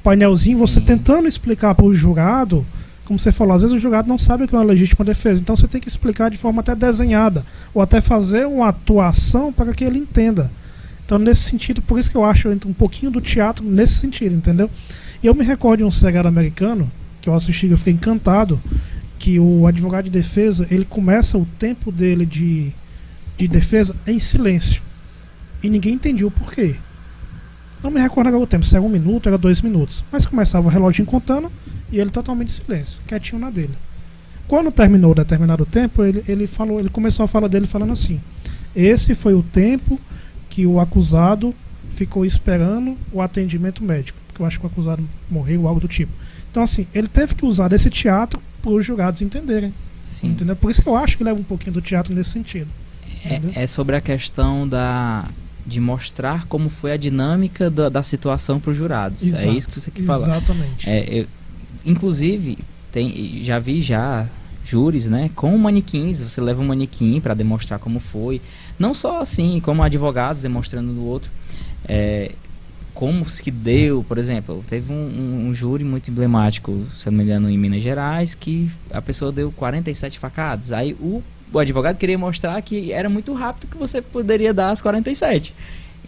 painelzinho, você tentando explicar para o jurado, como você falou, às vezes o jurado não sabe o que é uma legítima defesa, então você tem que explicar de forma até desenhada, ou até fazer uma atuação para que ele entenda. Então, nesse sentido, por isso que eu acho um pouquinho do teatro nesse sentido, entendeu? E eu me recordo de um seriado americano, que eu assisti e eu fiquei encantado, que o advogado de defesa, ele começa o tempo dele de defesa em silêncio. E ninguém entendia o porquê. Não me recordo agora o tempo, se era 1 minuto, era 2 minutos. Mas começava o reloginho contando e ele totalmente em silêncio, quietinho na dele. Quando terminou determinado tempo, ele começou a fala dele falando assim: esse foi o tempo que o acusado ficou esperando o atendimento médico, porque eu acho que o acusado morreu ou algo do tipo. Então, assim, ele teve que usar esse teatro para os jurados entenderem. Sim. Entendeu? Por isso que eu acho que leva um pouquinho do teatro nesse sentido. É sobre a questão de mostrar como foi a dinâmica da situação para os jurados. Exato, é isso que você quer falar. Exatamente. Inclusive, já vi júris, né, com manequins. Você leva um manequim para demonstrar como foi. Não só assim, como advogados demonstrando no outro. Como se deu, por exemplo, teve um júri muito emblemático, se não me engano, em Minas Gerais, que a pessoa deu 47 facadas. Aí o advogado queria mostrar que era muito rápido que você poderia dar as 47.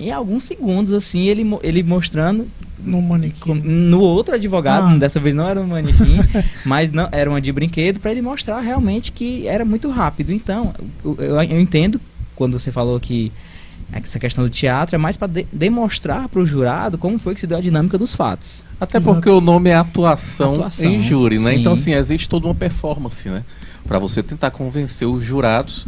Em alguns segundos, assim, ele mostrando No manequim. No outro advogado, dessa vez não era um manequim, mas não, era uma de brinquedo, para ele mostrar realmente que era muito rápido. Então, eu entendo quando você falou que essa questão do teatro é mais para demonstrar para o jurado como foi que se deu a dinâmica dos fatos. Até porque o nome é atuação em júri, né? Sim. Então, assim, existe toda uma performance, né? Para você tentar convencer os jurados.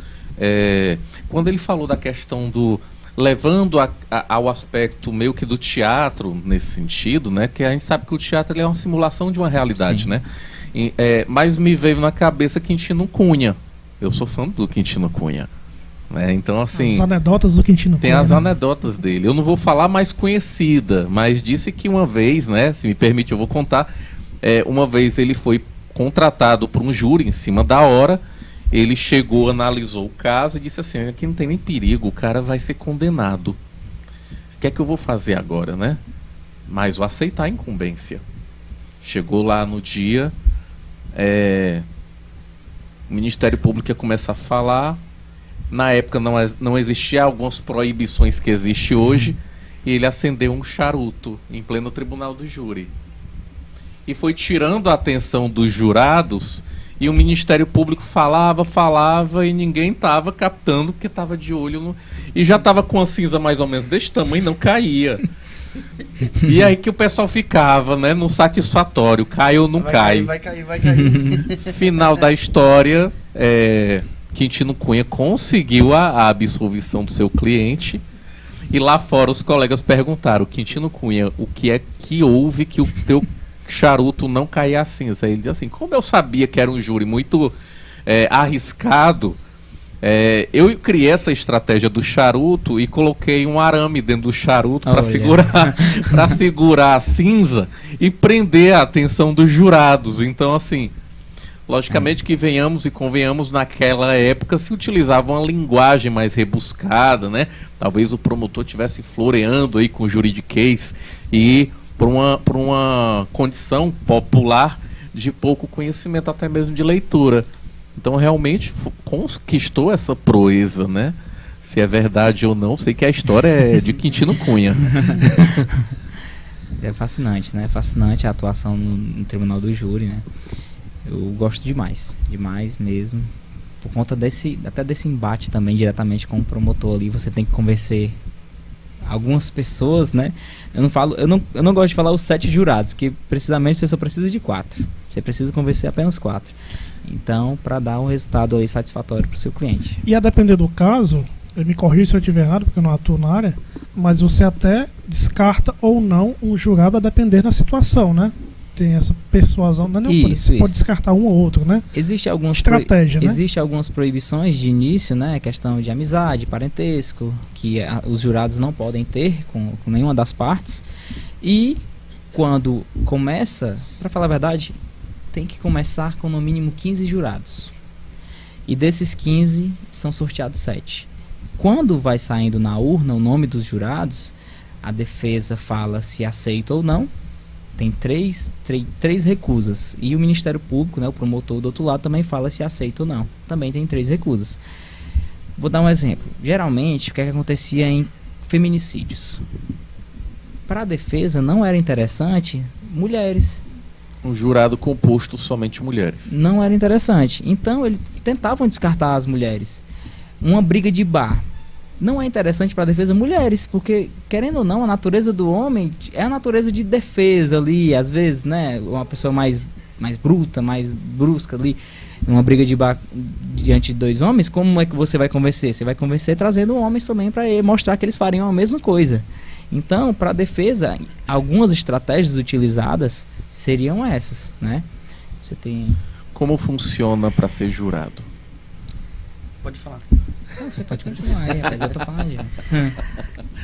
Quando ele falou da questão do... levando ao aspecto meio que do teatro, nesse sentido, né? Que a gente sabe que o teatro ele é uma simulação de uma realidade, né? Mas me veio na cabeça Quintino Cunha. Eu sou fã do Quintino Cunha. Então, assim, as anedotas do Quintino tem Cunha, as né? anedotas dele. Eu não vou falar mais conhecida, mas disse que uma vez, né, se me permite eu vou contar, uma vez ele foi contratado por um júri em cima da hora. Ele chegou, analisou o caso e disse assim: aqui não tem nem perigo, o cara vai ser condenado. O que é que eu vou fazer agora, né? Mas vou aceitar a incumbência. Chegou lá no dia, o Ministério Público ia começar a falar. Na época não existia algumas proibições que existe hoje, e ele acendeu um charuto em pleno tribunal do júri. E foi tirando a atenção dos jurados, e o Ministério Público falava, e ninguém estava captando, porque estava de olho e já estava com a cinza mais ou menos desse tamanho, não caía. E aí que o pessoal ficava, né, no satisfatório, cai ou não cai. Vai cair. Final da história, Quintino Cunha conseguiu a absolvição do seu cliente, e lá fora os colegas perguntaram: Quintino Cunha, o que é que houve que o teu charuto não caía a cinza? Ele disse assim: como eu sabia que era um júri muito arriscado, eu criei essa estratégia do charuto e coloquei um arame dentro do charuto para segurar a cinza e prender a atenção dos jurados. Então, assim, logicamente que venhamos e convenhamos, naquela época se utilizava uma linguagem mais rebuscada, né? Talvez o promotor estivesse floreando aí com o juridiquês e por uma condição popular de pouco conhecimento, até mesmo de leitura. Então realmente conquistou essa proeza, né? Se é verdade ou não, sei que a história é de Quintino Cunha. É fascinante, né? Fascinante a atuação no tribunal do júri, né? Eu gosto demais mesmo, por conta até desse embate também diretamente com o promotor ali. Você tem que convencer algumas pessoas, né? Eu não gosto de falar os 7 jurados, que precisamente você só precisa de 4. Você precisa convencer apenas 4. Então, para dar um resultado aí satisfatório para o seu cliente. E a depender do caso, eu me corrijo se eu estiver errado, porque eu não atuo na área, mas você até descarta ou não um jurado a depender da situação, né? Tem essa persuasão, não é isso, pode descartar um ou outro, né? Existe estratégia, né? Existe algumas proibições de início, né? Questão de amizade, parentesco, que os jurados não podem ter com nenhuma das partes. E quando começa, para falar a verdade, tem que começar com no mínimo 15 jurados. E desses 15 são sorteados 7. Quando vai saindo na urna o nome dos jurados, a defesa fala se aceita ou não. Tem três recusas. E o Ministério Público, né, o promotor do outro lado, também fala se aceita ou não. Também tem 3 recusas. Vou dar um exemplo. Geralmente, o que acontecia em feminicídios? Para a defesa, não era interessante mulheres. Um jurado composto somente mulheres. Não era interessante. Então, eles tentavam descartar as mulheres. Uma briga de bar. Não é interessante para a defesa mulheres, porque, querendo ou não, a natureza do homem é a natureza de defesa ali, às vezes, né, uma pessoa mais bruta, mais brusca ali, uma briga de bar diante de 2 homens, como é que você vai convencer? Você vai convencer trazendo homens também para mostrar que eles fariam a mesma coisa. Então, para a defesa, algumas estratégias utilizadas seriam essas, né? Você tem... Como funciona para ser jurado? Pode falar. Você pode continuar aí, rapaz, eu tô falando já.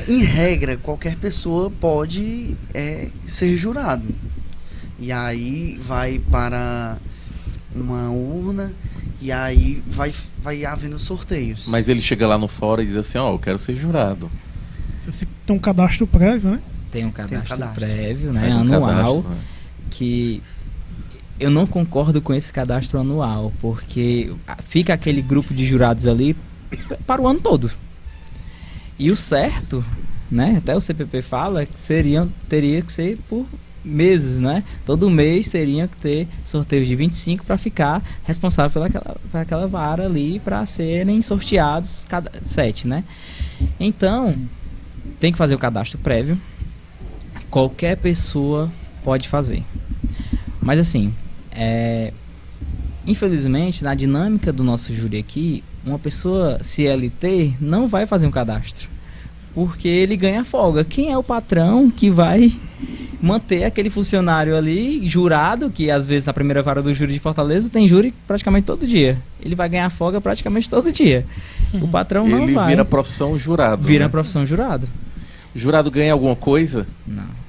Em regra, qualquer pessoa pode ser jurado. E aí vai para uma urna e aí vai havendo sorteios. Mas ele chega lá no fórum e diz assim: eu quero ser jurado. Você tem um cadastro prévio, né? Tem um cadastro prévio, né? Faz um anual, cadastro, né? Que eu não concordo com esse cadastro anual, porque fica aquele grupo de jurados ali para o ano todo. E o certo né? Até o CPP fala que teria que ser por meses, né? Todo mês teriam que ter sorteios de 25 para ficar responsável por aquela vara ali para serem sorteados cada 7, né? Então, tem que fazer o cadastro prévio. Qualquer pessoa pode fazer. Mas assim, infelizmente, na dinâmica do nosso júri aqui, uma pessoa CLT não vai fazer um cadastro, porque ele ganha folga. Quem é o patrão que vai manter aquele funcionário ali, jurado, que às vezes na primeira vara do júri de Fortaleza tem júri praticamente todo dia. Ele vai ganhar folga praticamente todo dia. O patrão não vai. Ele vira profissão jurado. Vira né? profissão jurado. O jurado ganha alguma coisa? Não.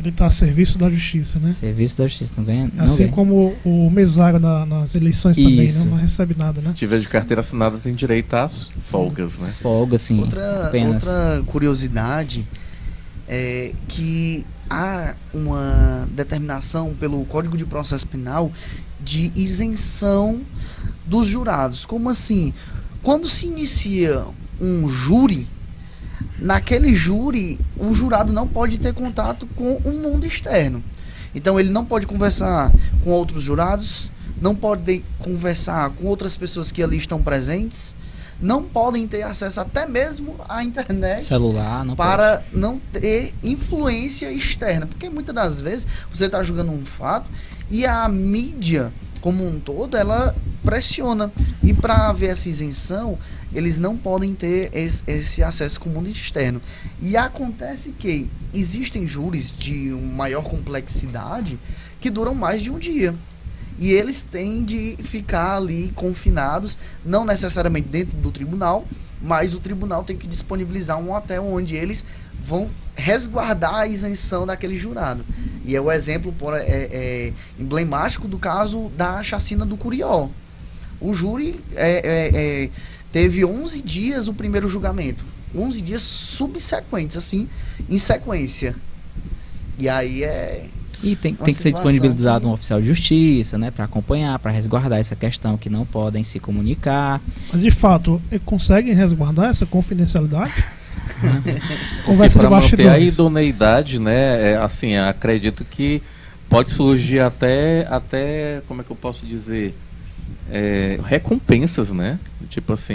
Ele está a serviço da justiça, né? Serviço da justiça, não ganha. Não Assim ganha. como o mesário nas eleições também, Isso. né? Não recebe nada, né? Se tiver de carteira assinada, tem direito às folgas, né? As folgas, sim. Apenas. Outra curiosidade é que há uma determinação pelo Código de Processo Penal de isenção dos jurados. Como assim? Quando se inicia um júri, naquele júri, o jurado não pode ter contato com o mundo externo. Então ele não pode conversar com outros jurados, não pode conversar com outras pessoas que ali estão presentes, não podem ter acesso até mesmo à internet, Celular, não para pode. não ter influência externa. Porque muitas das vezes você está julgando um fato e a mídia como um todo, ela pressiona. E para haver essa isenção, eles não podem ter esse acesso com o mundo externo. E acontece que existem júris de maior complexidade que duram mais de um dia. E eles têm de ficar ali confinados, não necessariamente dentro do tribunal, mas o tribunal tem que disponibilizar um hotel onde eles vão resguardar a isenção daquele jurado. E é o exemplo emblemático do caso da chacina do Curió. O júri teve 11 dias o primeiro julgamento. 11 dias subsequentes, assim, em sequência. E aí E tem que ser disponibilizado um oficial de justiça, né, para acompanhar, para resguardar essa questão, que não podem se comunicar. Mas de fato, conseguem resguardar essa confidencialidade? Conversa de Para manter a bastidores. idoneidade, né? Assim, acredito que pode surgir até como é que eu posso dizer? Recompensas, né? Tipo assim,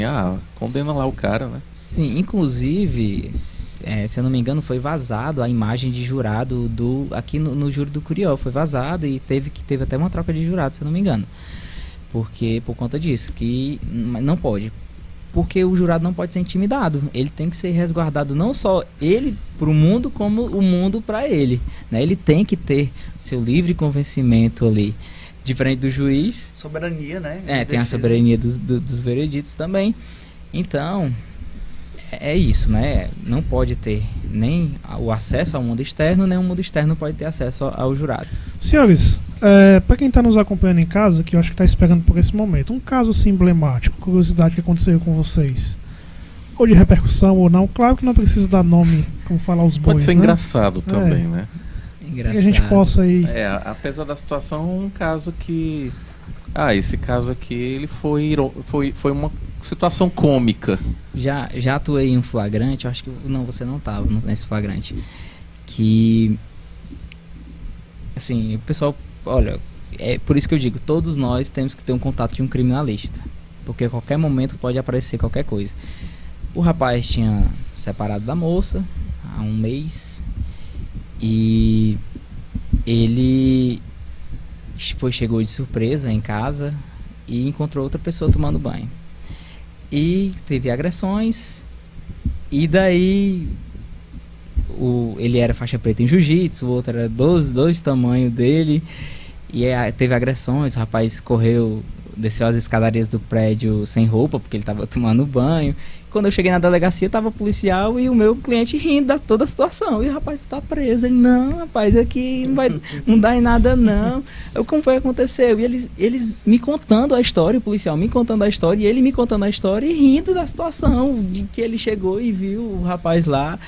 condena lá o cara, né? Sim, inclusive, se eu não me engano, foi vazado a imagem de jurado aqui no júri do Curió, foi vazado e teve até uma troca de jurado, se eu não me engano. Porque, por conta disso, que não pode. Porque o jurado não pode ser intimidado. Ele tem que ser resguardado, não só ele para o mundo, como o mundo para ele, né? Ele tem que ter seu livre convencimento ali. Diferente do juiz. Soberania, né? Tem a soberania dos vereditos também. Então, é isso, né? Não pode ter nem o acesso ao mundo externo, nem o mundo externo pode ter acesso ao jurado. Senhores, para quem está nos acompanhando em casa, que eu acho que está esperando por esse momento, um caso assim emblemático, curiosidade que aconteceu com vocês, ou de repercussão ou não, claro que não precisa dar nome, como falar os bois, Pode ser né? engraçado também, né? Engraçado. Que a gente possa aí... Apesar da situação, um caso que... esse caso aqui, ele foi uma situação cômica. Já atuei em um flagrante, eu acho que... Não, você não estava nesse flagrante. Que... Assim, o pessoal... Olha, é por isso que eu digo, todos nós temos que ter um contato de um criminalista. Porque a qualquer momento pode aparecer qualquer coisa. O rapaz tinha separado da moça há um mês... E ele chegou de surpresa em casa e encontrou outra pessoa tomando banho. E teve agressões. E daí ele era faixa preta em jiu-jitsu, o outro era dois tamanhos dele. E teve agressões, o rapaz desceu as escadarias do prédio sem roupa, porque ele estava tomando banho. Quando eu cheguei na delegacia, tava policial e o meu cliente rindo de toda a situação. E o rapaz tá preso. Ele, não, rapaz, aqui não dá em nada, não. Como foi que aconteceu? E eles me contando a história, o policial me contando a história, e ele me contando a história e rindo da situação, de que ele chegou e viu o rapaz lá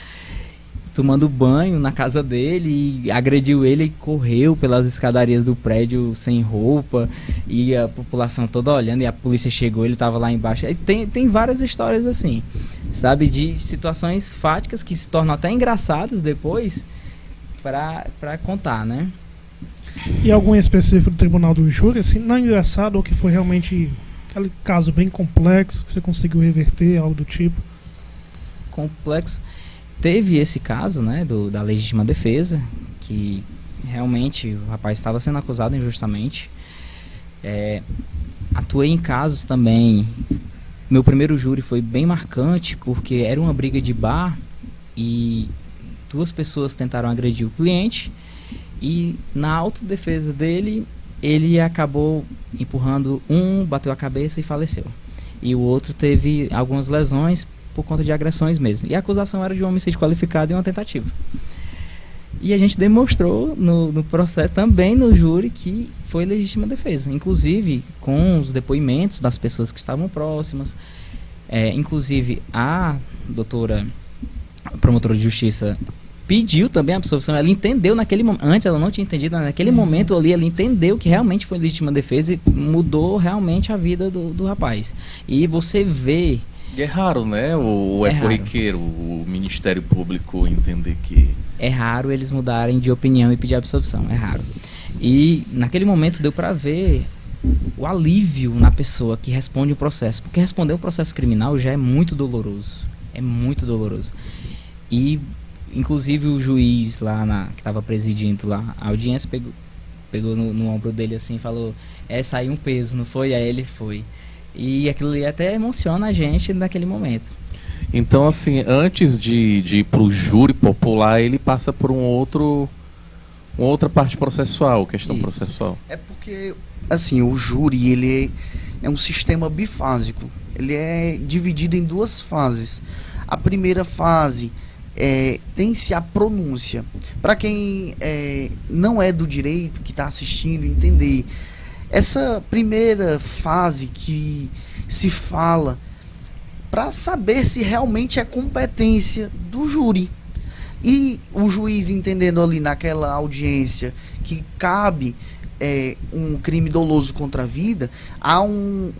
tomando banho na casa dele e agrediu ele e correu pelas escadarias do prédio sem roupa e a população toda olhando e a polícia chegou, ele estava lá embaixo. Tem várias histórias assim. sabe, de situações fáticas que se tornam até engraçadas depois para contar, né? E algum específico do tribunal do júri, assim, não é engraçado ou que foi realmente aquele caso bem complexo que você conseguiu reverter, algo do tipo? Complexo. Teve esse caso, né, da legítima defesa, que realmente o rapaz estava sendo acusado injustamente. Atuei em casos também. Meu primeiro júri foi bem marcante, porque era uma briga de bar e 2 pessoas tentaram agredir o cliente, e na autodefesa dele, ele acabou empurrando bateu a cabeça e faleceu. E o outro teve algumas lesões por conta de agressões mesmo. E a acusação era de um homicídio qualificado e uma tentativa. E a gente demonstrou no processo, também no júri, que foi legítima defesa. Inclusive com os depoimentos das pessoas que estavam próximas. Inclusive a doutora promotora de justiça pediu também a absolvição. Ela entendeu naquele momento, antes ela não tinha entendido, naquele momento ali ela entendeu que realmente foi legítima defesa e mudou realmente a vida do rapaz. E você vê... E é raro, né? É corriqueiro o Ministério Público entender que... É raro eles mudarem de opinião e pedir absolvição, é raro. E naquele momento deu para ver o alívio na pessoa que responde o processo, porque responder um processo criminal já é muito doloroso, E inclusive o juiz lá que estava presidindo lá a audiência pegou no ombro dele assim e falou: saiu um peso, não foi? Aí ele foi. E aquilo ali até emociona a gente naquele momento. Então, assim, antes de ir para o júri popular, ele passa por uma outra parte processual, questão Isso. processual. É porque, assim, o júri, ele é um sistema bifásico. Ele é dividido em 2 fases. A primeira fase tem-se a pronúncia. Para quem não é do direito, que está assistindo, entender, essa primeira fase que se fala para saber se realmente é competência do júri. E o juiz entendendo ali naquela audiência que cabe um crime doloso contra a vida, há um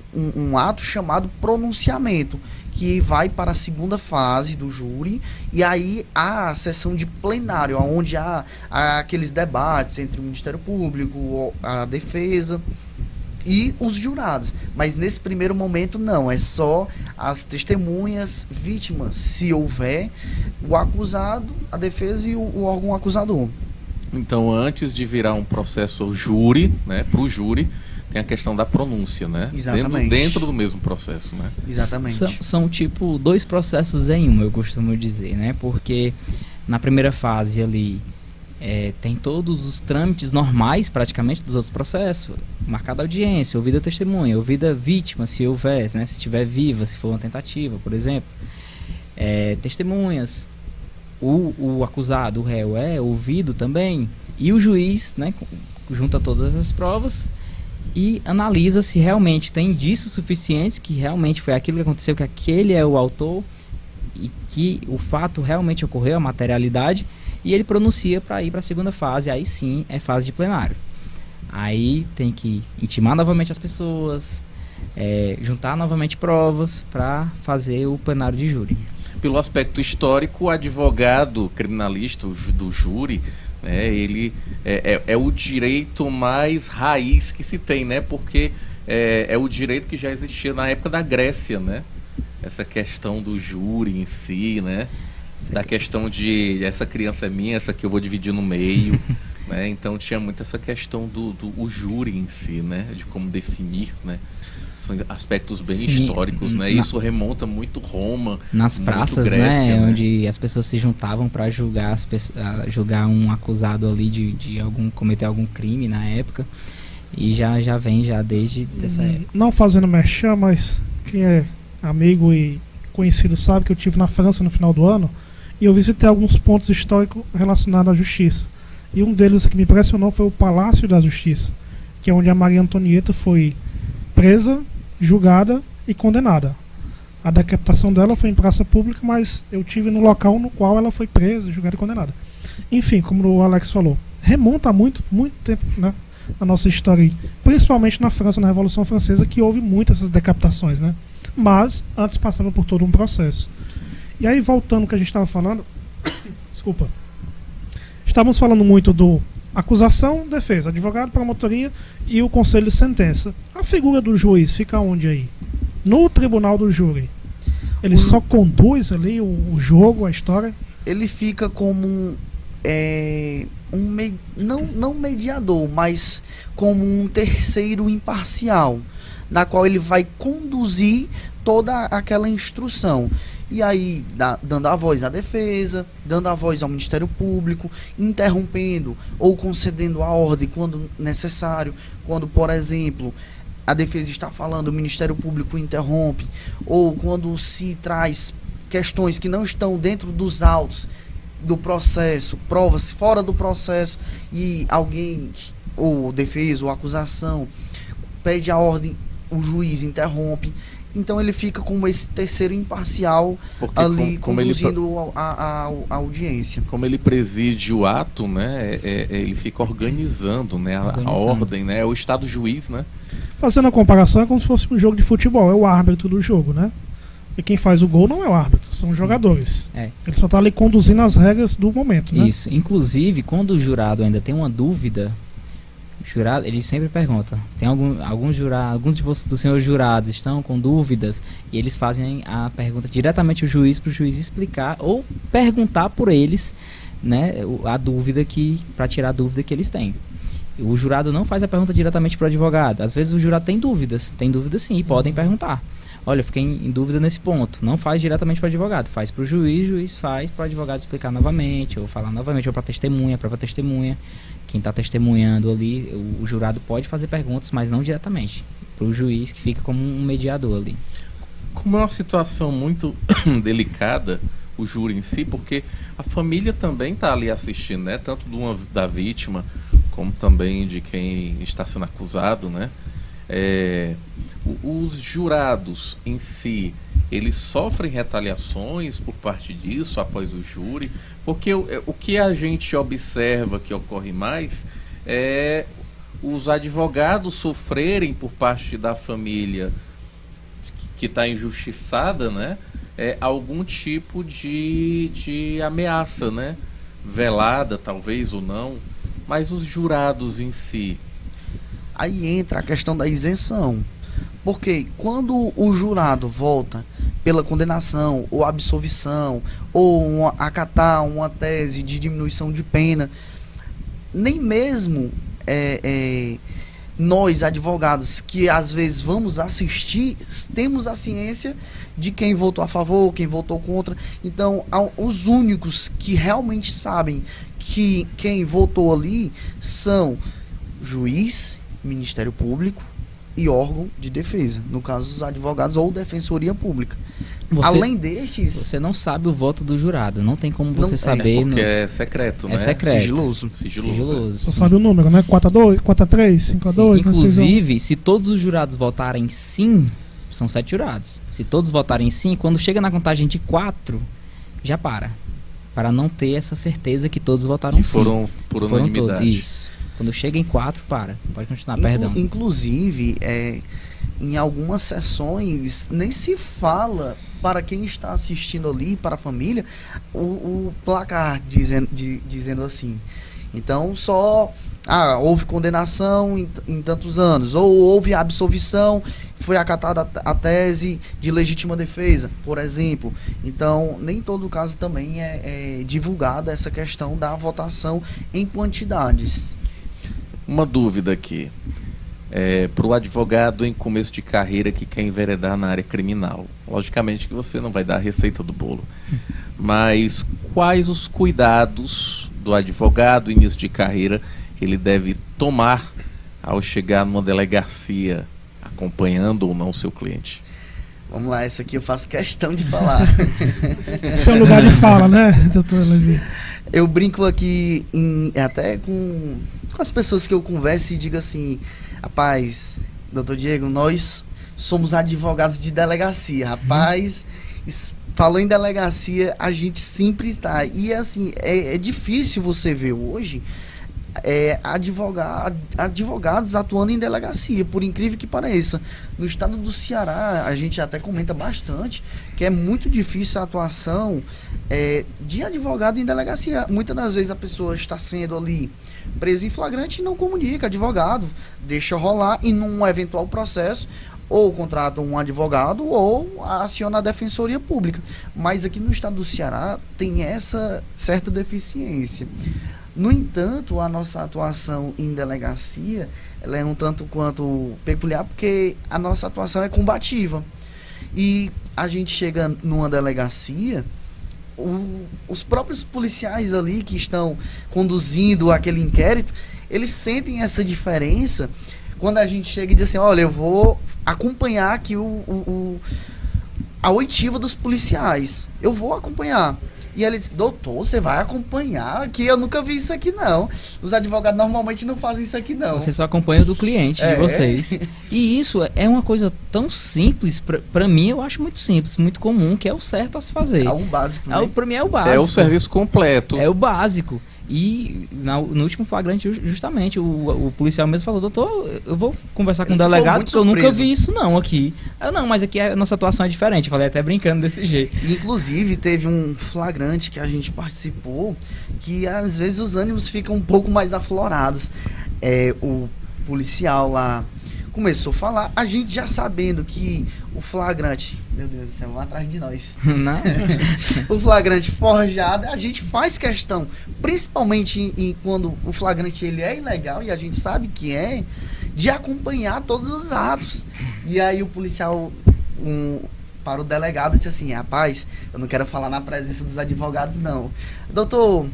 ato chamado pronunciamento, que vai para a segunda fase do júri, e aí há a sessão de plenário, onde há aqueles debates entre o Ministério Público, a defesa e os jurados. Mas nesse primeiro momento não, é só as testemunhas, vítimas, se houver, o acusado, a defesa e o órgão acusador. Então, antes de virar um processo júri, né, para o júri, tem a questão da pronúncia, né? Exatamente. Dentro do mesmo processo, né? Exatamente. São tipo 2 processos em um, eu costumo dizer, né? Porque na primeira fase ali tem todos os trâmites normais praticamente dos outros processos. Marcada audiência, ouvida a testemunha, ouvida a vítima, se houver, né? Se estiver viva, se for uma tentativa, por exemplo. Testemunhas. O acusado, o réu, é ouvido também. E o juiz, né, junta todas as provas e analisa se realmente tem indícios suficientes que realmente foi aquilo que aconteceu, que aquele é o autor e que o fato realmente ocorreu, a materialidade, e ele pronuncia para ir para a segunda fase. Aí sim é fase de plenário. Aí tem que intimar novamente as pessoas, juntar novamente provas para fazer o plenário de júri. Pelo aspecto histórico, o advogado criminalista do júri, né, ele é o direito mais raiz que se tem, né? Porque é o direito que já existia na época da Grécia, né? Essa questão do júri em si, né? Da questão de essa criança é minha, essa aqui eu vou dividir no meio, né? Então tinha muito essa questão do júri em si, né? De como definir, né? São aspectos bem históricos, né? Isso remonta muito Roma, nas muito praças, Grécia, né? né? Onde as pessoas se juntavam para julgar um acusado ali de cometer algum crime na época. E já vem desde essa época. Não fazendo merchan, mas quem é amigo e conhecido sabe que eu estive na França no final do ano e eu visitei alguns pontos históricos relacionados à justiça. E um deles que me impressionou foi o Palácio da Justiça, que é onde a Maria Antonieta foi presa, julgada e condenada. A decapitação dela foi em praça pública, mas eu tive no local no qual ela foi presa, julgada e condenada. Enfim, como o Alex falou, remonta a muito tempo, né, na nossa história, principalmente na França, na Revolução Francesa, que houve muitas essas decapitações, né? Mas antes passava por todo um processo. E aí, voltando ao que a gente estava falando, desculpa, estávamos falando muito do acusação, defesa, advogado, promotoria e o conselho de sentença. A figura do juiz fica onde aí? No tribunal do júri. Ele só conduz ali o jogo, a história? Ele fica como não mediador, mas como um terceiro imparcial, na qual ele vai conduzir toda aquela instrução. E aí, dando a voz à defesa, dando a voz ao Ministério Público, interrompendo ou concedendo a ordem quando necessário, quando, por exemplo, a defesa está falando, o Ministério Público interrompe, ou quando se traz questões que não estão dentro dos autos do processo, provas fora do processo, e alguém, ou defesa, ou acusação, pede a ordem, o juiz interrompe. Então ele fica como esse terceiro imparcial, porque ali conduzindo a audiência. Como ele preside o ato, né, ele fica organizando, né, a ordem, né, é o Estado juiz, né? Fazendo a comparação, é como se fosse um jogo de futebol, é o árbitro do jogo, né? E quem faz o gol não é o árbitro, são os jogadores. Ele só está ali conduzindo as regras do momento, né? Isso. Inclusive, quando o jurado ainda tem uma dúvida, o jurado, ele sempre pergunta. Tem alguns dos senhores jurados estão com dúvidas, e eles fazem a pergunta diretamente ao juiz, para o juiz explicar ou perguntar por eles, né, a dúvida para tirar a dúvida que eles têm. O jurado não faz a pergunta diretamente para o advogado. Às vezes o jurado tem dúvidas sim, e podem perguntar. Olha, eu fiquei em dúvida nesse ponto. Não faz diretamente para o advogado, faz para o juiz faz para o advogado explicar novamente, ou falar novamente, ou para testemunha, quem está testemunhando ali, o jurado pode fazer perguntas, mas não diretamente. Para o juiz, que fica como um mediador ali. Como é uma situação muito delicada, o júri em si, porque a família também está ali assistindo, né? Tanto da vítima, como também de quem está sendo acusado, né? Os jurados em si, eles sofrem retaliações por parte disso após o júri, porque o que a gente observa que ocorre mais é os advogados sofrerem por parte da família que está injustiçada, né, algum tipo de ameaça, né, velada talvez ou não, mas os jurados em si. Aí entra a questão da isenção. Porque quando o jurado volta pela condenação ou absolvição ou acatar uma tese de diminuição de pena, nem mesmo nós, advogados, que às vezes vamos assistir, temos a ciência de quem votou a favor, quem votou contra. Então, os únicos que realmente sabem que quem votou ali são juiz, Ministério Público e órgão de defesa, no caso os advogados ou Defensoria Pública. Além destes... Você não sabe o voto do jurado, não tem como você saber... Porque é secreto, né? É secreto. Sigiloso. Só sabe o número, né? 4-2, 4-3, 5-2... Inclusive, se todos os jurados votarem sim, são 7 jurados. Se todos votarem sim, quando chega na contagem de 4, já para não ter essa certeza que todos votaram sim. Que foram por unanimidade. Isso. Quando chega em 4, para. Pode continuar, perdão. Inclusive, em algumas sessões, nem se fala para quem está assistindo ali, para a família, o placar dizendo assim. Então, só... houve condenação em tantos anos, ou houve absolvição, foi acatada a tese de legítima defesa, por exemplo. Então, nem todo caso também é divulgada essa questão da votação em quantidades. Uma dúvida aqui, para o advogado em começo de carreira que quer enveredar na área criminal. Logicamente que você não vai dar a receita do bolo, mas quais os cuidados do advogado início de carreira ele deve tomar ao chegar numa delegacia, acompanhando ou não o seu cliente? Vamos lá, essa aqui eu faço questão de falar. Tem um lugar de fala, né, doutor Levi? Eu brinco aqui até com as pessoas que eu converso e digo assim: rapaz, doutor Diego, nós somos advogados de delegacia. Rapaz, falou em delegacia, a gente sempre está. E assim, é difícil você ver hoje advogados atuando em delegacia, por incrível que pareça. No estado do Ceará, a gente até comenta bastante que é muito difícil a atuação de advogado em delegacia. Muitas das vezes a pessoa está sendo ali presa em flagrante e não comunica, advogado, deixa rolar e num eventual processo ou contrata um advogado ou aciona a defensoria pública. Mas aqui no estado do Ceará tem essa certa deficiência. No entanto, a nossa atuação em delegacia, ela é um tanto quanto peculiar, porque a nossa atuação é combativa. E a gente chega numa delegacia, os próprios policiais ali que estão conduzindo aquele inquérito, eles sentem essa diferença quando a gente chega e diz assim, olha, eu vou acompanhar aqui a oitiva dos policiais. Eu vou acompanhar. E ele disse, doutor, você vai acompanhar aqui? Eu nunca vi isso aqui, não. Os advogados normalmente não fazem isso aqui, não. Você só acompanha o do cliente, de vocês. E isso é uma coisa tão simples, pra mim eu acho muito simples, muito comum, que é o certo a se fazer. É o básico, né? Pra mim é o básico. É o serviço completo. É o básico. E no último flagrante, justamente, o policial mesmo falou, doutor, eu vou conversar com o delegado, porque eu nunca vi isso não aqui. Não, mas aqui a nossa atuação é diferente. Eu falei até brincando desse jeito. Inclusive, teve um flagrante que a gente participou, que às vezes os ânimos ficam um pouco mais aflorados. O policial lá começou a falar, a gente já sabendo que o flagrante, meu Deus do céu, vão atrás de nós. Não. O flagrante forjado, a gente faz questão, principalmente quando o flagrante ele é ilegal e a gente sabe que de acompanhar todos os atos. E aí o policial para o delegado disse assim, rapaz, eu não quero falar na presença dos advogados não. Doutor,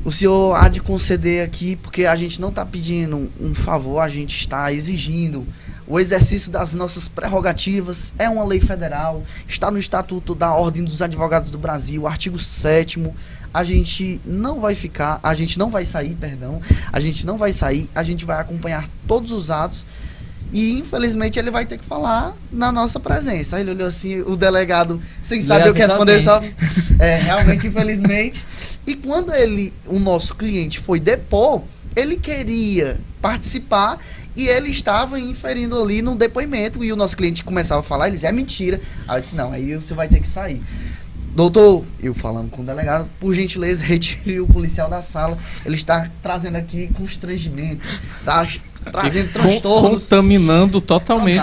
o senhor há de conceder aqui, porque a gente não está pedindo um favor, a gente está exigindo o exercício das nossas prerrogativas. É uma lei federal, está no Estatuto da Ordem dos Advogados do Brasil, artigo 7º. A gente não vai sair, a gente vai acompanhar todos os atos e infelizmente ele vai ter que falar na nossa presença. Aí ele olhou assim, o delegado, sem saber o que responder, só realmente, infelizmente. E quando o nosso cliente foi depor, ele queria participar e ele estava inferindo ali no depoimento e o nosso cliente começava a falar, ele dizia, é mentira. Aí eu disse, não, aí você vai ter que sair. Doutor, eu falando com o delegado, por gentileza, retire o policial da sala, ele está trazendo aqui constrangimento, tá trazendo transtornos. Contaminando totalmente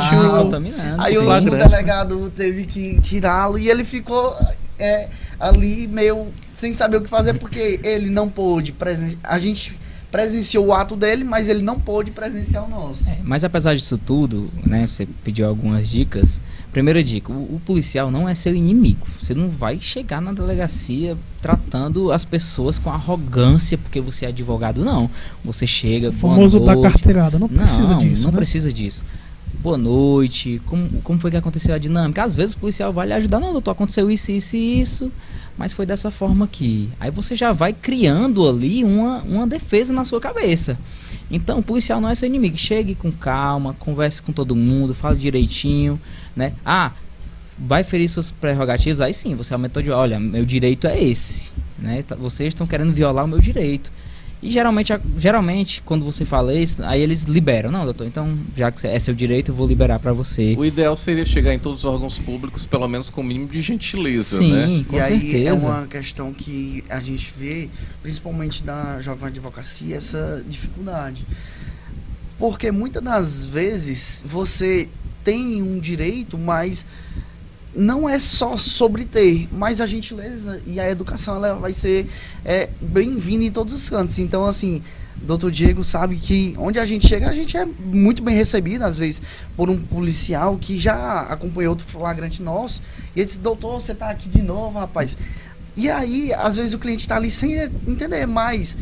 Aí o delegado teve que tirá-lo e ele ficou ali meio sem saber o que fazer, porque ele não pôde a gente presenciou o ato dele, mas ele não pôde presenciar o nosso. Mas apesar disso tudo, né, você pediu algumas dicas. Primeira dica, o policial não é seu inimigo. Você não vai chegar na delegacia tratando as pessoas com arrogância porque você é advogado, não. Você chega, o famoso da carteirada, não precisa disso. Não precisa disso. Boa noite, como foi que aconteceu a dinâmica? Às vezes o policial vai lhe ajudar, não, doutor, aconteceu isso, isso e isso, mas foi dessa forma aqui. Aí você já vai criando ali uma defesa na sua cabeça. Então o policial não é seu inimigo. Chegue com calma, converse com todo mundo, fale direitinho, né? Vai ferir suas prerrogativas, aí sim, você aumentou de, olha, meu direito é esse, né? Vocês estão querendo violar o meu direito. E geralmente, quando você fala isso, aí eles liberam. Não, doutor, então, já que é seu direito, eu vou liberar para você. O ideal seria chegar em todos os órgãos públicos, pelo menos com o mínimo de gentileza, sim, né? Sim, com certeza. Aí é uma questão que a gente vê, principalmente da jovem advocacia, essa dificuldade. Porque muitas das vezes você tem um direito, mas não é só sobre ter, mas a gentileza e a educação ela vai ser bem-vinda em todos os cantos. Então, assim, doutor Diego sabe que onde a gente chega, a gente é muito bem recebido, às vezes, por um policial que já acompanhou outro flagrante nosso, e ele disse, doutor, você tá aqui de novo, rapaz. E aí, às vezes, o cliente está ali sem entender, mas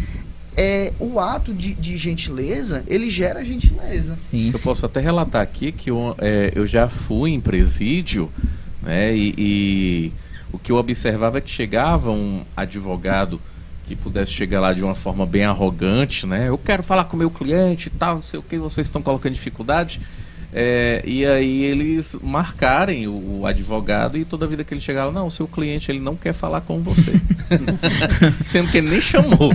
o ato de gentileza, ele gera gentileza. Sim. Eu posso até relatar aqui que eu já fui em presídio, né, e o que eu observava é que chegava um advogado que pudesse chegar lá de uma forma bem arrogante, né? Eu quero falar com o meu cliente e tal, não sei o que, vocês estão colocando dificuldade. E aí eles marcarem o advogado e toda vida que ele chegava, não, o seu cliente ele não quer falar com você. Sendo que ele nem chamou.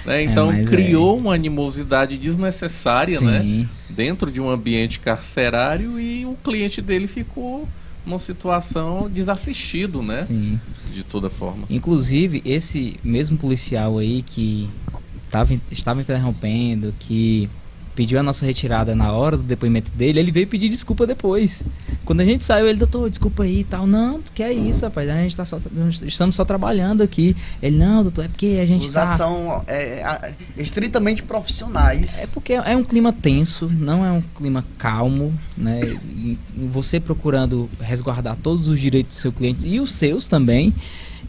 né? Então mas criou uma animosidade desnecessária, Sim. né? Dentro de um ambiente carcerário, e o cliente dele ficou numa situação desassistido, né? Sim. De toda forma. Inclusive, esse mesmo policial aí que estava interrompendo, que pediu a nossa retirada na hora do depoimento dele, ele veio pedir desculpa depois. Quando a gente saiu, ele, doutor, desculpa aí e tal. Não, que é isso, rapaz, a gente estamos só trabalhando aqui. Ele, não, doutor, é porque a gente Os atos são estritamente profissionais. É porque é um clima tenso, não é um clima calmo, né? E você procurando resguardar todos os direitos do seu cliente e os seus também,